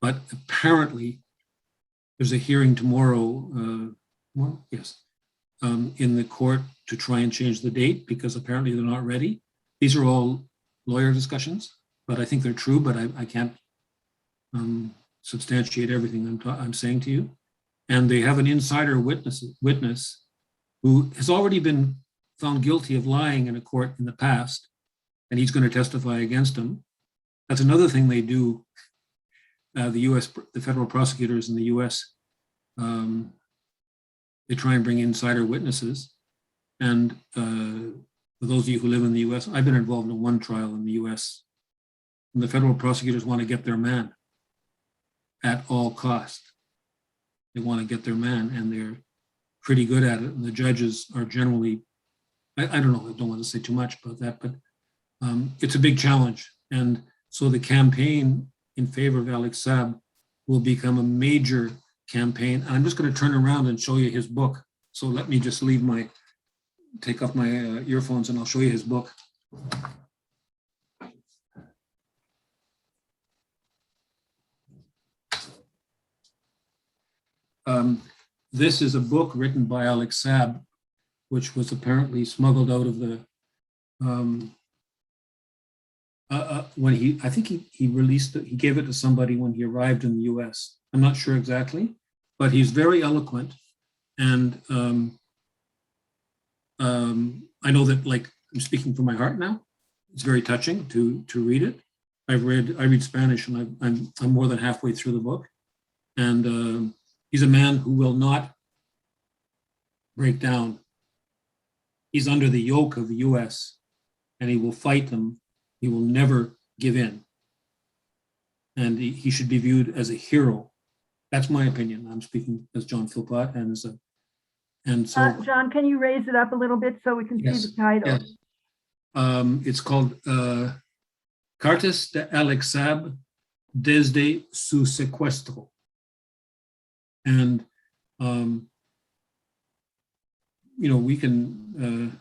but apparently there's a hearing tomorrow, in the court to try and change the date because apparently they're not ready. These are all lawyer discussions, but I think they're true, but I can't substantiate everything I'm saying to you. And they have an insider witness who has already been found guilty of lying in a court in the past, and he's going to testify against him. That's another thing they do. The federal prosecutors in the US, they try and bring insider witnesses. And for those of you who live in the US, I've been involved in one trial in the US, and the federal prosecutors want to get their man at all cost. They want to get their man, and they're pretty good at it. And the judges are generally, I don't know, I don't want to say too much about that, but it's a big challenge. And so the campaign in favor of Alex Saab will become a major campaign. And I'm just going to turn around and show you his book. So let me just take off my earphones and I'll show you his book. This is a book written by Alex Saab, which was apparently smuggled out of the, I think he released it, he gave it to somebody when he arrived in the US. I'm not sure exactly, but he's very eloquent. And I know that, like, I'm speaking from my heart now. It's very touching to read it. I read Spanish, and I'm more than halfway through the book. And he's a man who will not break down. He's under the yoke of the US, and he will fight them. He will never give in. And he should be viewed as a hero. That's my opinion. I'm speaking as John Philpot, and so John, can you raise it up a little bit so we can see the title? Yes. It's called Cartas de Alex Saab desde su secuestro. And we can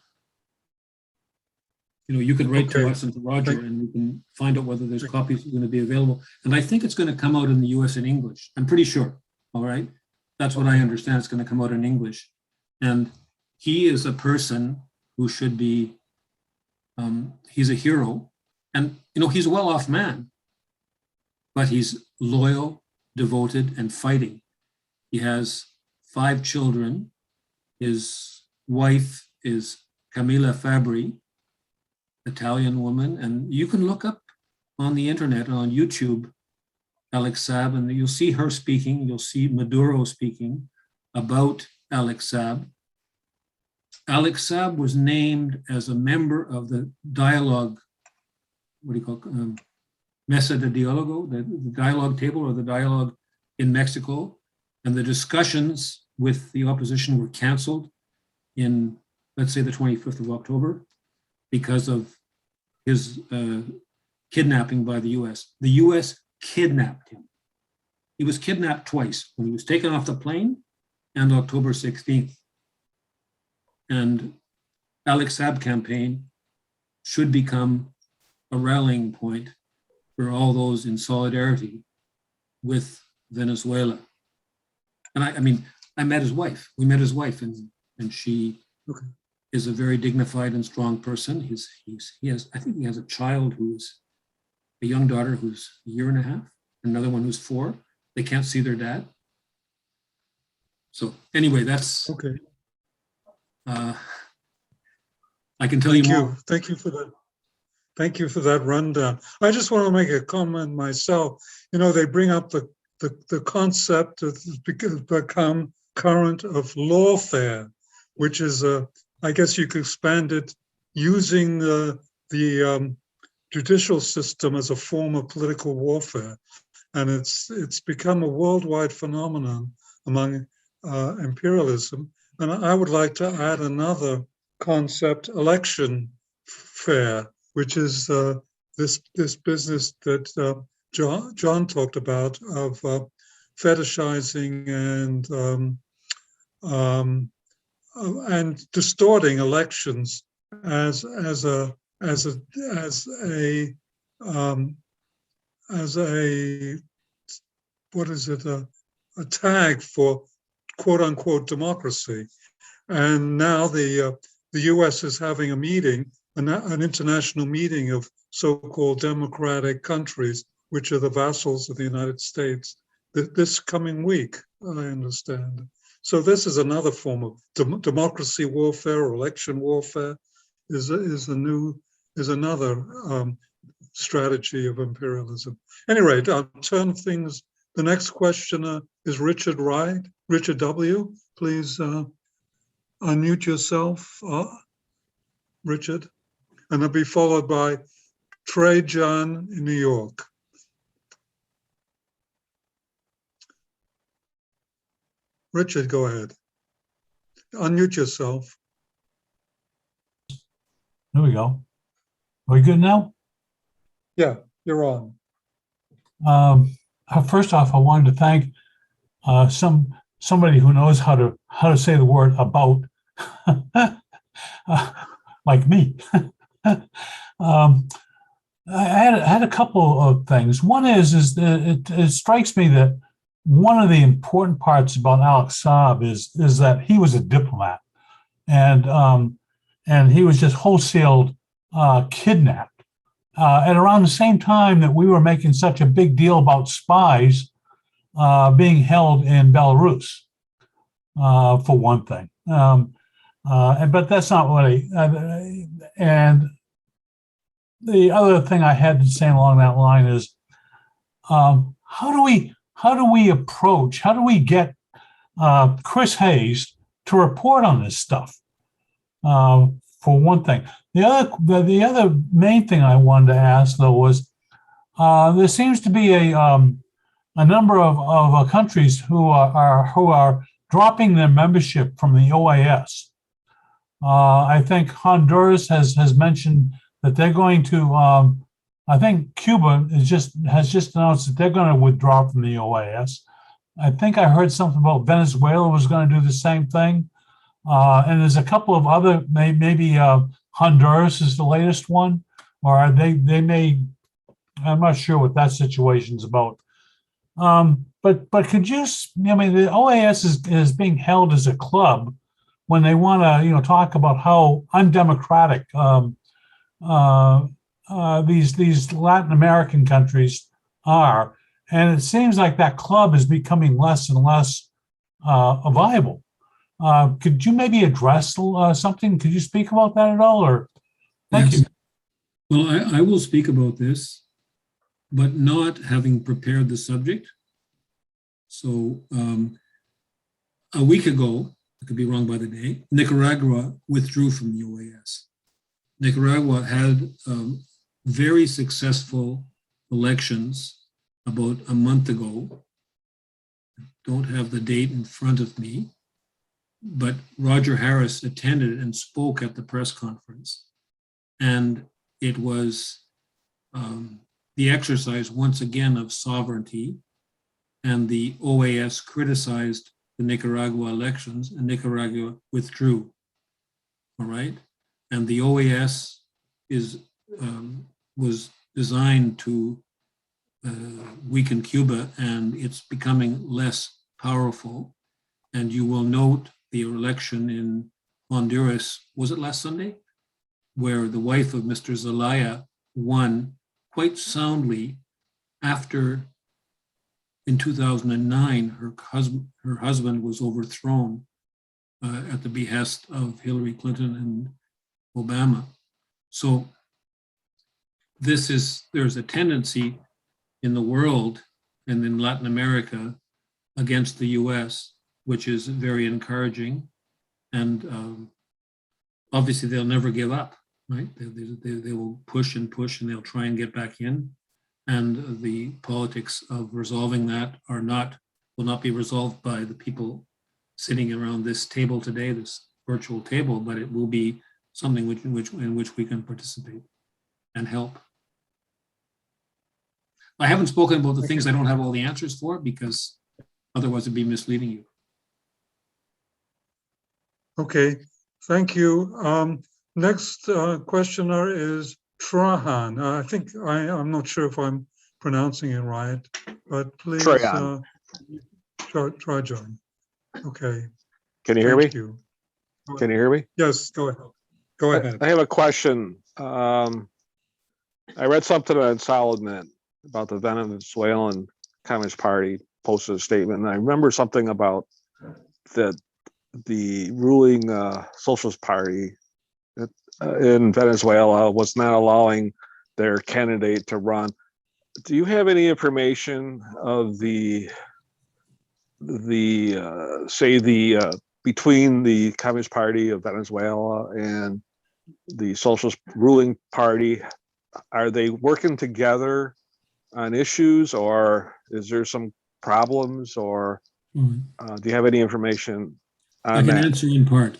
you can write to us and to Roger, and we can find out whether there's copies going to be available. And I think it's going to come out in the US in English. I'm pretty sure. All right. That's what I understand. It's going to come out in English. And he is a person who should be, he's a hero. And, he's a well-off man, but he's loyal, devoted, and fighting. He has 5 children. His wife is Camilla Fabri, Italian woman, and you can look up on the internet, on YouTube, Alex Saab, and you'll see her speaking. You'll see Maduro speaking about Alex Saab. Alex Saab was named as a member of the dialogue what do you call it? Mesa de Diálogo, the dialogue table or the dialogue in Mexico, and the discussions with the opposition were canceled in, let's say, the 25th of October because of his kidnapping by the US. The US kidnapped him. He was kidnapped twice, when he was taken off the plane and October 16th. And Alex Saab campaign should become a rallying point for all those in solidarity with Venezuela. And I mean, I met his wife. We met his wife, and she is a very dignified and strong person. He has, I think he has a child who's a young daughter who's a year and a half, another one who's 4. They can't see their dad. So anyway, that's Okay. I can tell you more. Thank you for that. Thank you for that rundown. I just want to make a comment myself. You know, they bring up the concept that has become current of lawfare, which is I guess you could expand it using the judicial system as a form of political warfare, and it's become a worldwide phenomenon among imperialism. And I would like to add another concept, election fair, which is this business that John talked about of fetishizing and distorting elections as a what is it, a tag for quote unquote democracy. And now the US is having a meeting, an international meeting of so-called democratic countries, which are the vassals of the United States, this coming week, I understand. So this is another form of democracy warfare or election warfare is another strategy of imperialism. Anyway, I'll turn things. The next questioner is Richard Wright. Richard W., please unmute yourself, Richard, and it'll be followed by Trey John in New York. Richard, go ahead. Unmute yourself. There we go. Are we good now? Yeah, you're on. First off, I wanted to thank somebody who knows how to say the word about, like me. I had a couple of things. One is that it strikes me that one of the important parts about Alex Saab is that he was a diplomat, and he was just wholesale kidnapped at around the same time that we were making such a big deal about spies being held in Belarus, for one thing. But that's not what and the other thing I had to say along that line is, how do we get Chris Hayes to report on this stuff? For one thing. The other main thing I wanted to ask, though, was there seems to be a number of countries who are dropping their membership from the OAS. I think Honduras has mentioned that they're going to. I think Cuba has just announced that they're going to withdraw from the OAS. I think I heard something about Venezuela was going to do the same thing. And there's a couple of other, maybe Honduras is the latest one, or they may, I'm not sure what that situation's about. But could you, I mean, the OAS is being held as a club when they want to, talk about how undemocratic these Latin American countries are. And it seems like that club is becoming less and less viable. Could you maybe address something? Could you speak about that at all? Or thank you. Well, I will speak about this, but not having prepared the subject. So a week ago, I could be wrong by the day, Nicaragua withdrew from the OAS. Nicaragua had very successful elections about a month ago. Don't have the date in front of me, but Roger Harris attended and spoke at the press conference. And it was the exercise once again of sovereignty, and the OAS criticized the Nicaragua elections and Nicaragua withdrew, all right? And the OAS was designed to weaken Cuba, and it's becoming less powerful. And you will note the election in Honduras, was it last Sunday? Where the wife of Mr. Zelaya won quite soundly after, in 2009, her husband was overthrown at the behest of Hillary Clinton and Obama. So there's a tendency in the world and in Latin America against the US, which is very encouraging. And obviously they'll never give up, right? They will push and push, and they'll try and get back in. And the politics of resolving that will not be resolved by the people sitting around this table today, this virtual table, but it will be something in which we can participate and help. I haven't spoken about the things I don't have all the answers for, because otherwise it'd be misleading you. Okay, thank you. Next questioner is Trahan. I'm not sure if I'm pronouncing it right, but please try join. Okay. Can you hear me? Thank you. Can you hear me? Yes, go ahead. Go ahead. I have a question. I read something on Solomon about the Venezuelan Communist Party posted a statement, and I remember something about the ruling Socialist Party in Venezuela was not allowing their candidate to run. Do you have any information of between the Communist Party of Venezuela and the Socialist ruling party? Are they working together on issues, or is there some problems, or do you have any information on I can that? answer in part.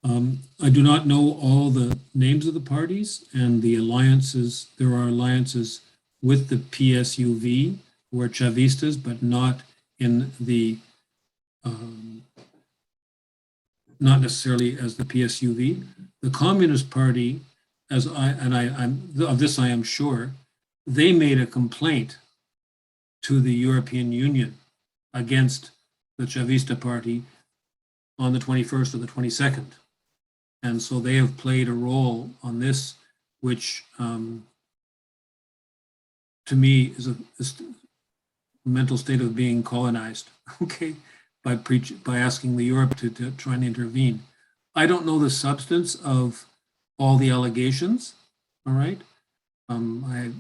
I do not know all the names of the parties and the alliances. There are alliances with the PSUV, who are Chavistas, but not in the, not necessarily as the PSUV. The Communist Party, of this I am sure, they made a complaint to the European Union against the Chavista Party on the 21st or the 22nd. And so they have played a role on this, which to me is a mental state of being colonized, okay, by asking the Europe to try and intervene. I don't know the substance of all the allegations, all right? I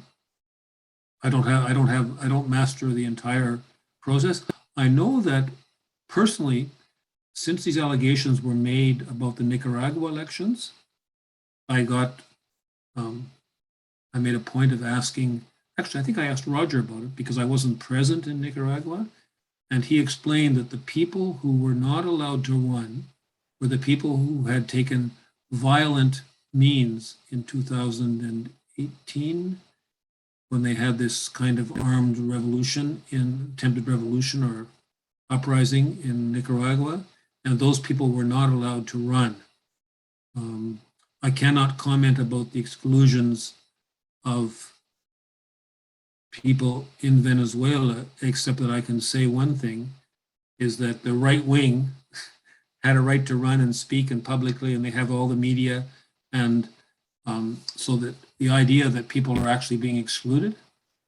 don't master the entire process. I know that personally, since these allegations were made about the Nicaragua elections, I made a point of asking, actually, I think I asked Roger about it because I wasn't present in Nicaragua. And he explained that the people who were not allowed to run were the people who had taken violent means in 2018, when they had this kind of armed revolution, attempted revolution or uprising in Nicaragua. And those people were not allowed to run. I cannot comment about the exclusions of people in Venezuela, except that I can say one thing, is that the right wing had a right to run and speak and publicly, and they have all the media. And so that the idea that people are actually being excluded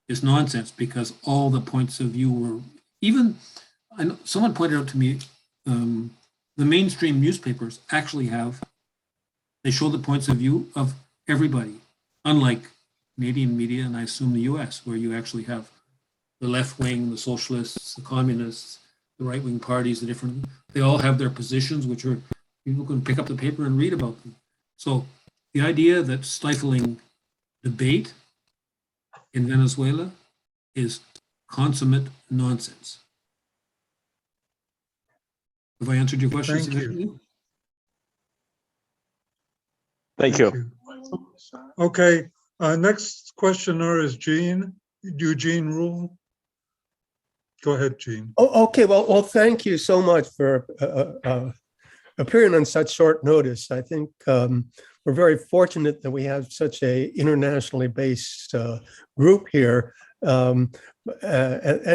is nonsense, because all the points of view were, even, I know, someone pointed out to me, the mainstream newspapers actually they show the points of view of everybody, unlike Canadian media, and I assume the US, where you actually have the left wing, the socialists, the communists, the right wing parties, they all have their positions, which are, people can pick up the paper and read about them. So the idea that stifling debate in Venezuela is consummate nonsense. Have I answered your question Thank you. sufficiently? Thank you. Okay, next questioner is Eugene Rule. Go ahead, Gene. Oh, okay. Well, thank you so much for appearing on such short notice. I think we're very fortunate that we have such a internationally based group here, and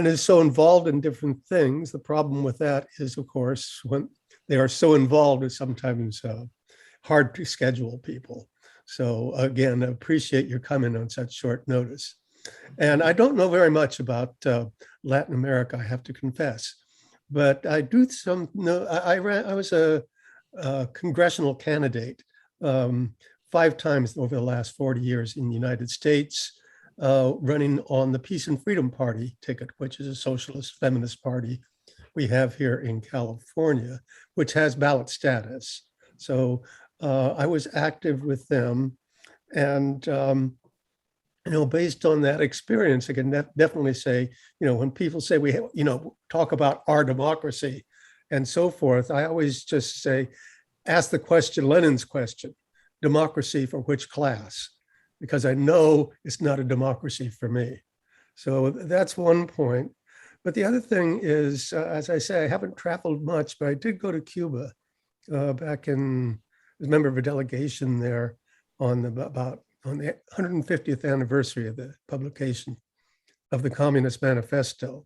is so involved in different things. The problem with that is, of course, when they are so involved, it's sometimes hard to schedule people. So again, I appreciate your coming on such short notice. And I don't know very much about Latin America, I have to confess, but I do know. I was a congressional candidate 5 times over the last 40 years in the United States, running on the Peace and Freedom Party ticket, which is a socialist feminist party we have here in California, which has ballot status. So I was active with them, and based on that experience, I can definitely say, when people say we, talk about our democracy and so forth, I always just say, ask the question, Lenin's question, democracy for which class? Because I know it's not a democracy for me. So that's one point. But the other thing is, as I say, I haven't traveled much, but I did go to Cuba back in, as a member of a delegation there on the 150th anniversary of the publication of the Communist Manifesto.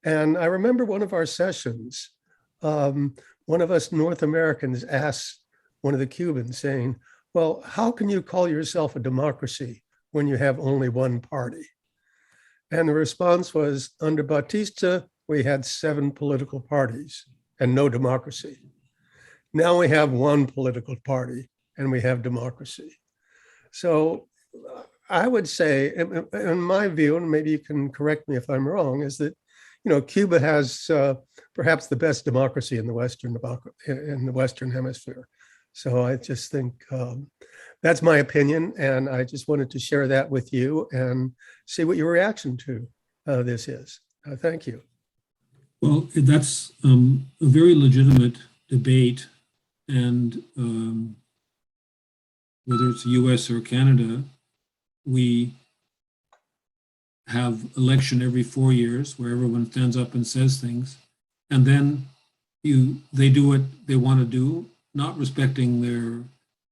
And I remember one of our sessions, one of us North Americans asked one of the Cubans saying, well, how can you call yourself a democracy when you have only one party? And the response was, under Batista, we had 7 political parties and no democracy. Now we have one political party and we have democracy. So I would say, in my view, and maybe you can correct me if I'm wrong, is that Cuba has perhaps the best democracy in the Western Hemisphere. So I just think that's my opinion, and I just wanted to share that with you and see what your reaction to this is. Thank you. Well, that's a very legitimate debate, and whether it's the US or Canada, we have election every 4 years where everyone stands up and says things, and then they do what they want to do, not respecting their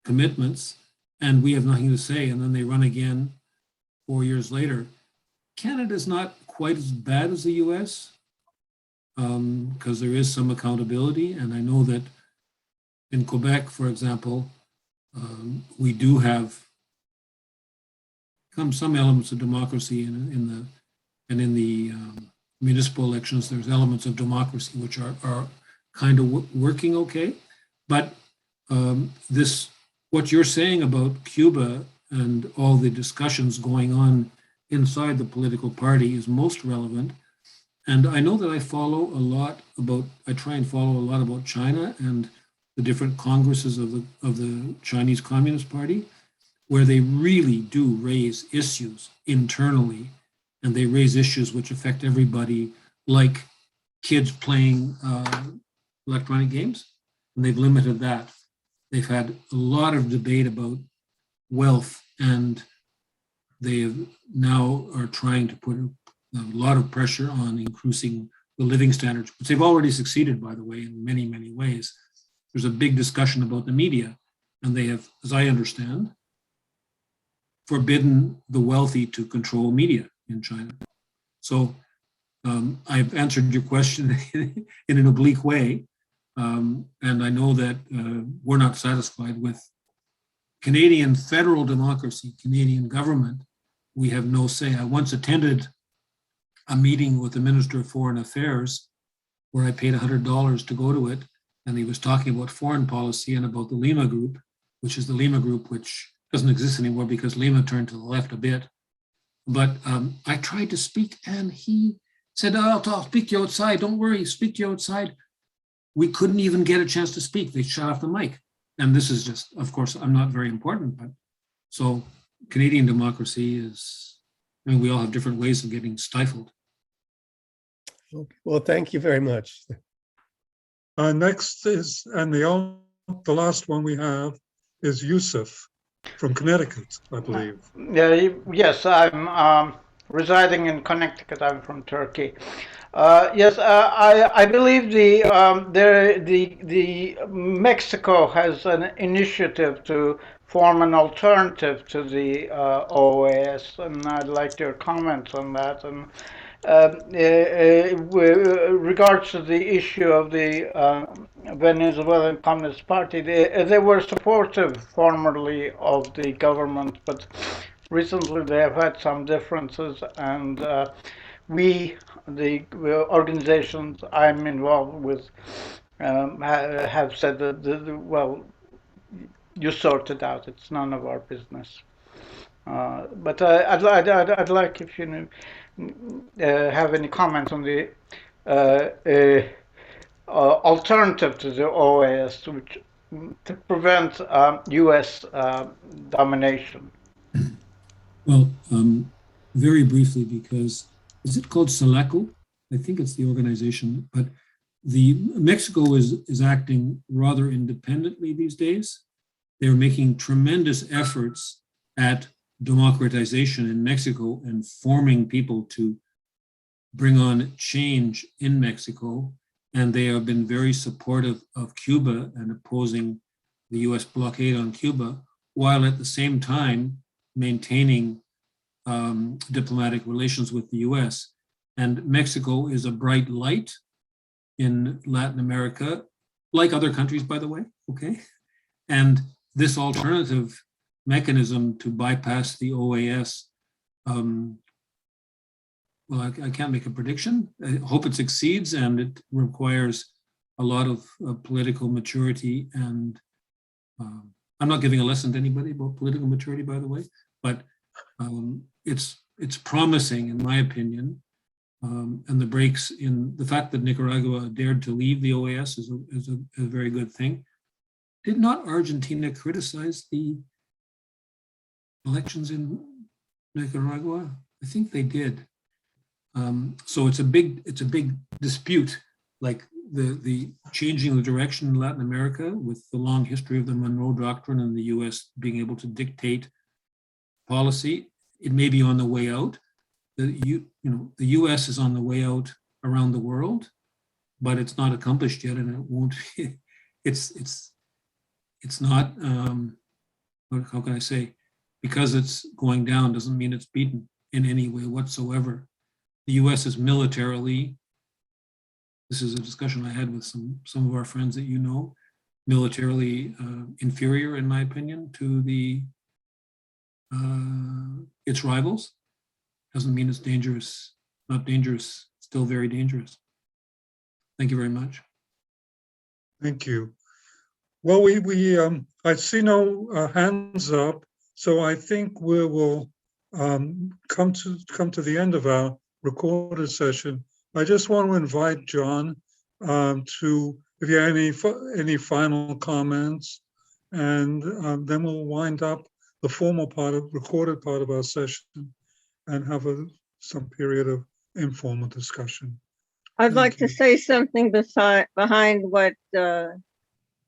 commitments, and we have nothing to say, and then they run again 4 years later. Canada's not quite as bad as the US, because there is some accountability, and I know that in Quebec, for example, we do have some elements of democracy in the municipal elections. There's elements of democracy which are kind of working okay, but what you're saying about Cuba and all the discussions going on inside the political party is most relevant. And I know that I try and follow a lot about China and the different congresses of the Chinese Communist Party, where they really do raise issues internally, and they raise issues which affect everybody, like kids playing electronic games, and they've limited that. They've had a lot of debate about wealth, and they now are trying to put a lot of pressure on increasing the living standards, which they've already succeeded, by the way, in many, many ways. There's a big discussion about the media, and they have, as I understand, forbidden the wealthy to control media in China. So I've answered your question in an oblique way, and I know that we're not satisfied with Canadian federal democracy, Canadian government. We have no say. I once attended a meeting with the Minister of Foreign Affairs where I paid $100 to go to it, and he was talking about foreign policy and about the Lima Group, which is the Lima Group, which doesn't exist anymore because Lima turned to the left a bit. But I tried to speak, and he said, oh, I'll speak to you outside. Don't worry, speak to you outside. We couldn't even get a chance to speak. They shut off the mic. and this is just, of course, I'm not very important, but so Canadian democracy is, I mean, we all have different ways of getting stifled. Okay. Well, thank you very much. Next is, and the last one we have is Yusuf from Connecticut, I believe. Yes, I'm residing in Connecticut. I'm from Turkey. Yes, I believe the Mexico has an initiative to form an alternative to the OAS, and I'd like your comments on that. And with regards to the issue of the Venezuelan Communist Party, they were supportive formerly of the government, but recently they have had some differences, and the organizations I'm involved with have said that, well, you sort it out, it's none of our business. But I'd like if you have any comments on the alternative to the OAS, which to prevent U.S. domination. Well, very briefly, because is it called SALACO? I think it's the organization, but Mexico is acting rather independently these days. They're making tremendous efforts at democratization in Mexico and forming people to bring on change in Mexico. And they have been very supportive of Cuba and opposing the US blockade on Cuba, while at the same time maintaining diplomatic relations with the US. And Mexico is a bright light in Latin America, like other countries, by the way, okay? And this alternative mechanism to bypass the OAS, well, I can't make a prediction. I hope it succeeds, and it requires a lot of political maturity. And I'm not giving a lesson to anybody about political maturity, by the way, but it's promising, in my opinion. And the breaks in the fact that Nicaragua dared to leave the OAS is a very good thing. Did not Argentina criticize the elections in Nicaragua? I think they did. So it's a big dispute, like the changing the direction in Latin America with the long history of the Monroe Doctrine and the US being able to dictate policy. It may be on the way out. The US is on the way out around the world, but it's not accomplished yet, and it won't. It's not. How can I say? Because it's going down doesn't mean it's beaten in any way whatsoever. The US is militarily. This is a discussion I had with some of our friends that you know, militarily inferior, in my opinion, to its rivals. Doesn't mean it's dangerous, not dangerous, still very dangerous. Thank you very much. Thank you. Well, I see no hands up, so I think we will come to the end of our recorded session. I just want to invite John to, if you have any final comments, and then we'll wind up the formal recorded part of our session and have some period of informal discussion. I'd like to say something behind what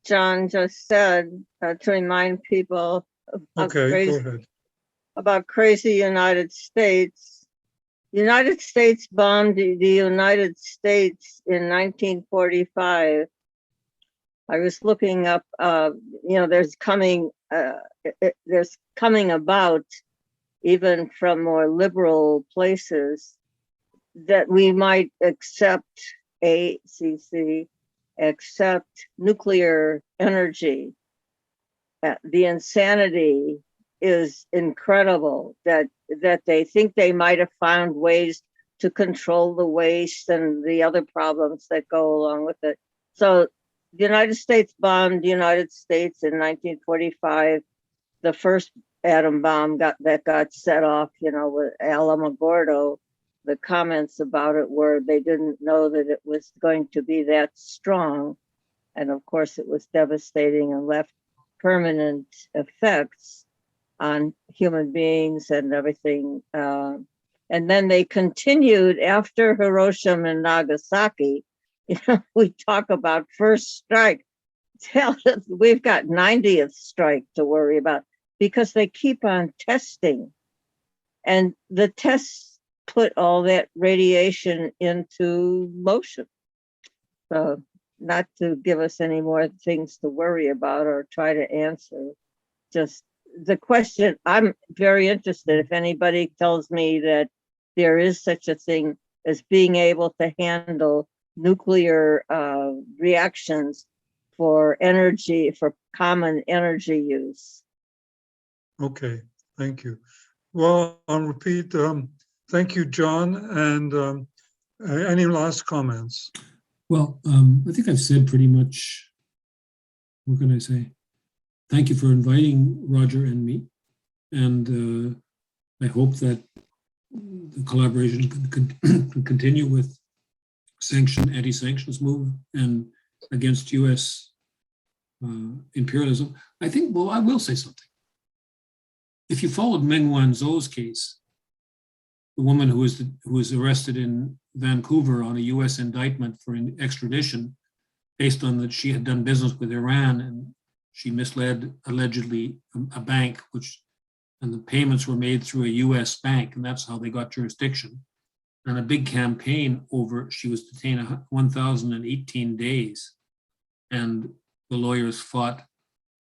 John just said to remind people Go ahead. About crazy United States. United States bombed the United States in 1945. I was looking up, there's coming about, even from more liberal places, that we might accept nuclear energy. The insanity is incredible that they think they might have found ways to control the waste and the other problems that go along with it. So the United States bombed the United States in 1945. The first atom bomb got set off, with Alamogordo. The comments about it were they didn't know that it was going to be that strong. And of course it was devastating and left permanent effects on human beings and everything. And then they continued after Hiroshima and Nagasaki. We talk about first strike. We've got 90th strike to worry about because they keep on testing. And the tests put all that radiation into motion. So not to give us any more things to worry about or try to answer. Just the question, I'm very interested if anybody tells me that there is such a thing as being able to handle nuclear reactions for energy, for common energy use. Okay, thank you. Well, I'll repeat, thank you, John, and any last comments? Well, I think I've said pretty much, what can I say? Thank you for inviting Roger and me. And I hope that the collaboration can continue with anti-sanctions move and against US imperialism. I think, well, I will say something. If you followed Meng Wanzhou's case, the woman who was arrested in Vancouver on a US indictment for extradition based on that she had done business with Iran and she misled allegedly a bank, and the payments were made through a US bank, and that's how they got jurisdiction. And a big campaign over, she was detained 1,018 days. And the lawyers fought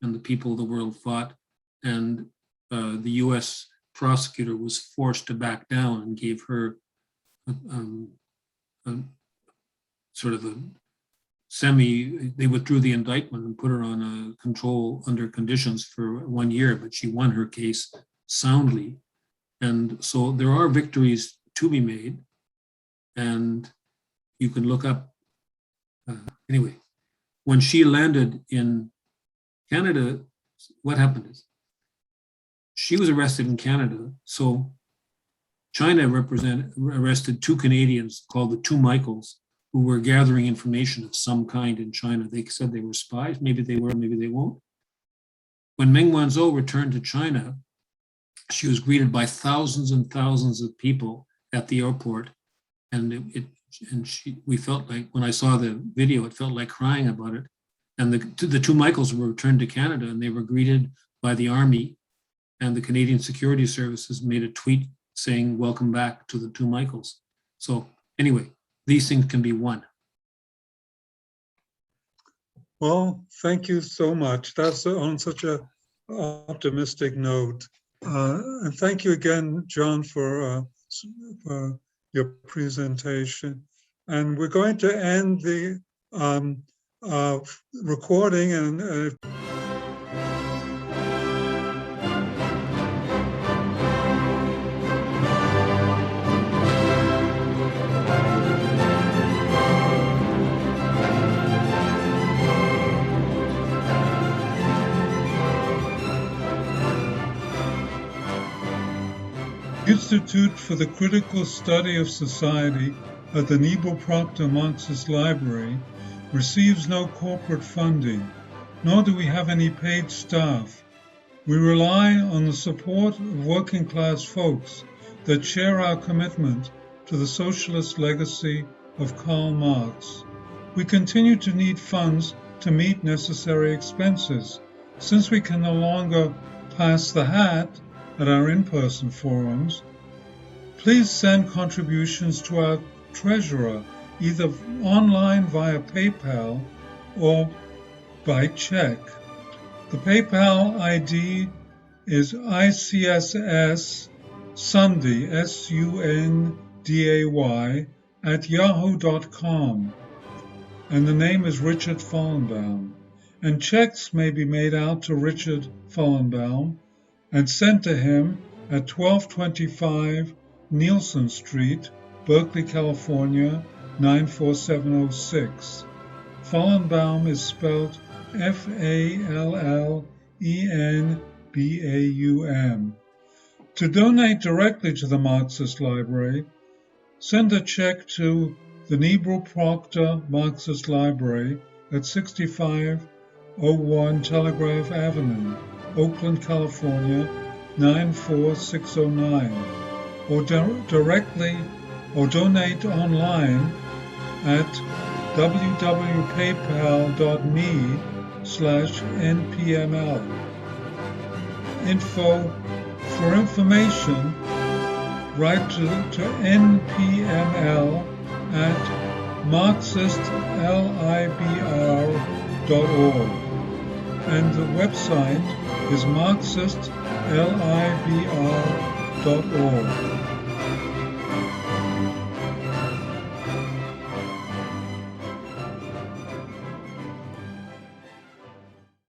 and the people of the world fought. And the US prosecutor was forced to back down and gave her sort of they withdrew the indictment and put her on a control under conditions for 1 year, but she won her case soundly. And so there are victories to be made. And you can look up, anyway, when she landed in Canada, what happened is she was arrested in Canada. So China arrested 2 Canadians called the Two Michaels, who were gathering information of some kind in China. They said they were spies. Maybe they were, maybe they won't. When Meng Wanzhou returned to China, she was greeted by thousands and thousands of people at the airport. And we felt like, when I saw the video, it felt like crying about it. And the Two Michaels were returned to Canada, and they were greeted by the Army, and the Canadian Security Services made a tweet saying, "Welcome back to the Two Michaels." So anyway, these things can be won. Well, thank you so much. That's on such a optimistic note. And thank you again, John, for your presentation. And we're going to end the recording and Institute for the Critical Study of Society at the Nebel Proctor Marxist Library receives no corporate funding, nor do we have any paid staff. We rely on the support of working class folks that share our commitment to the socialist legacy of Karl Marx. We continue to need funds to meet necessary expenses, since we can no longer pass the hat at our in-person forums. Please send contributions to our treasurer, either online via PayPal or by check. The PayPal ID is ICSS Sunday, SUNDAY, @yahoo.com. And the name is Richard Fallenbaum. And checks may be made out to Richard Fallenbaum and sent to him at 1225 Nielsen Street, Berkeley, California, 94706. Fallenbaum is spelled Fallenbaum. To donate directly to the Marxist Library, send a check to the Nebel Proctor Marxist Library at 65 01 Telegraph Avenue, Oakland, California, 94609, or directly or donate online at www.paypal.me/npml. For information, write to npml at marxistlibr.org, and the website is marxistlibr.org.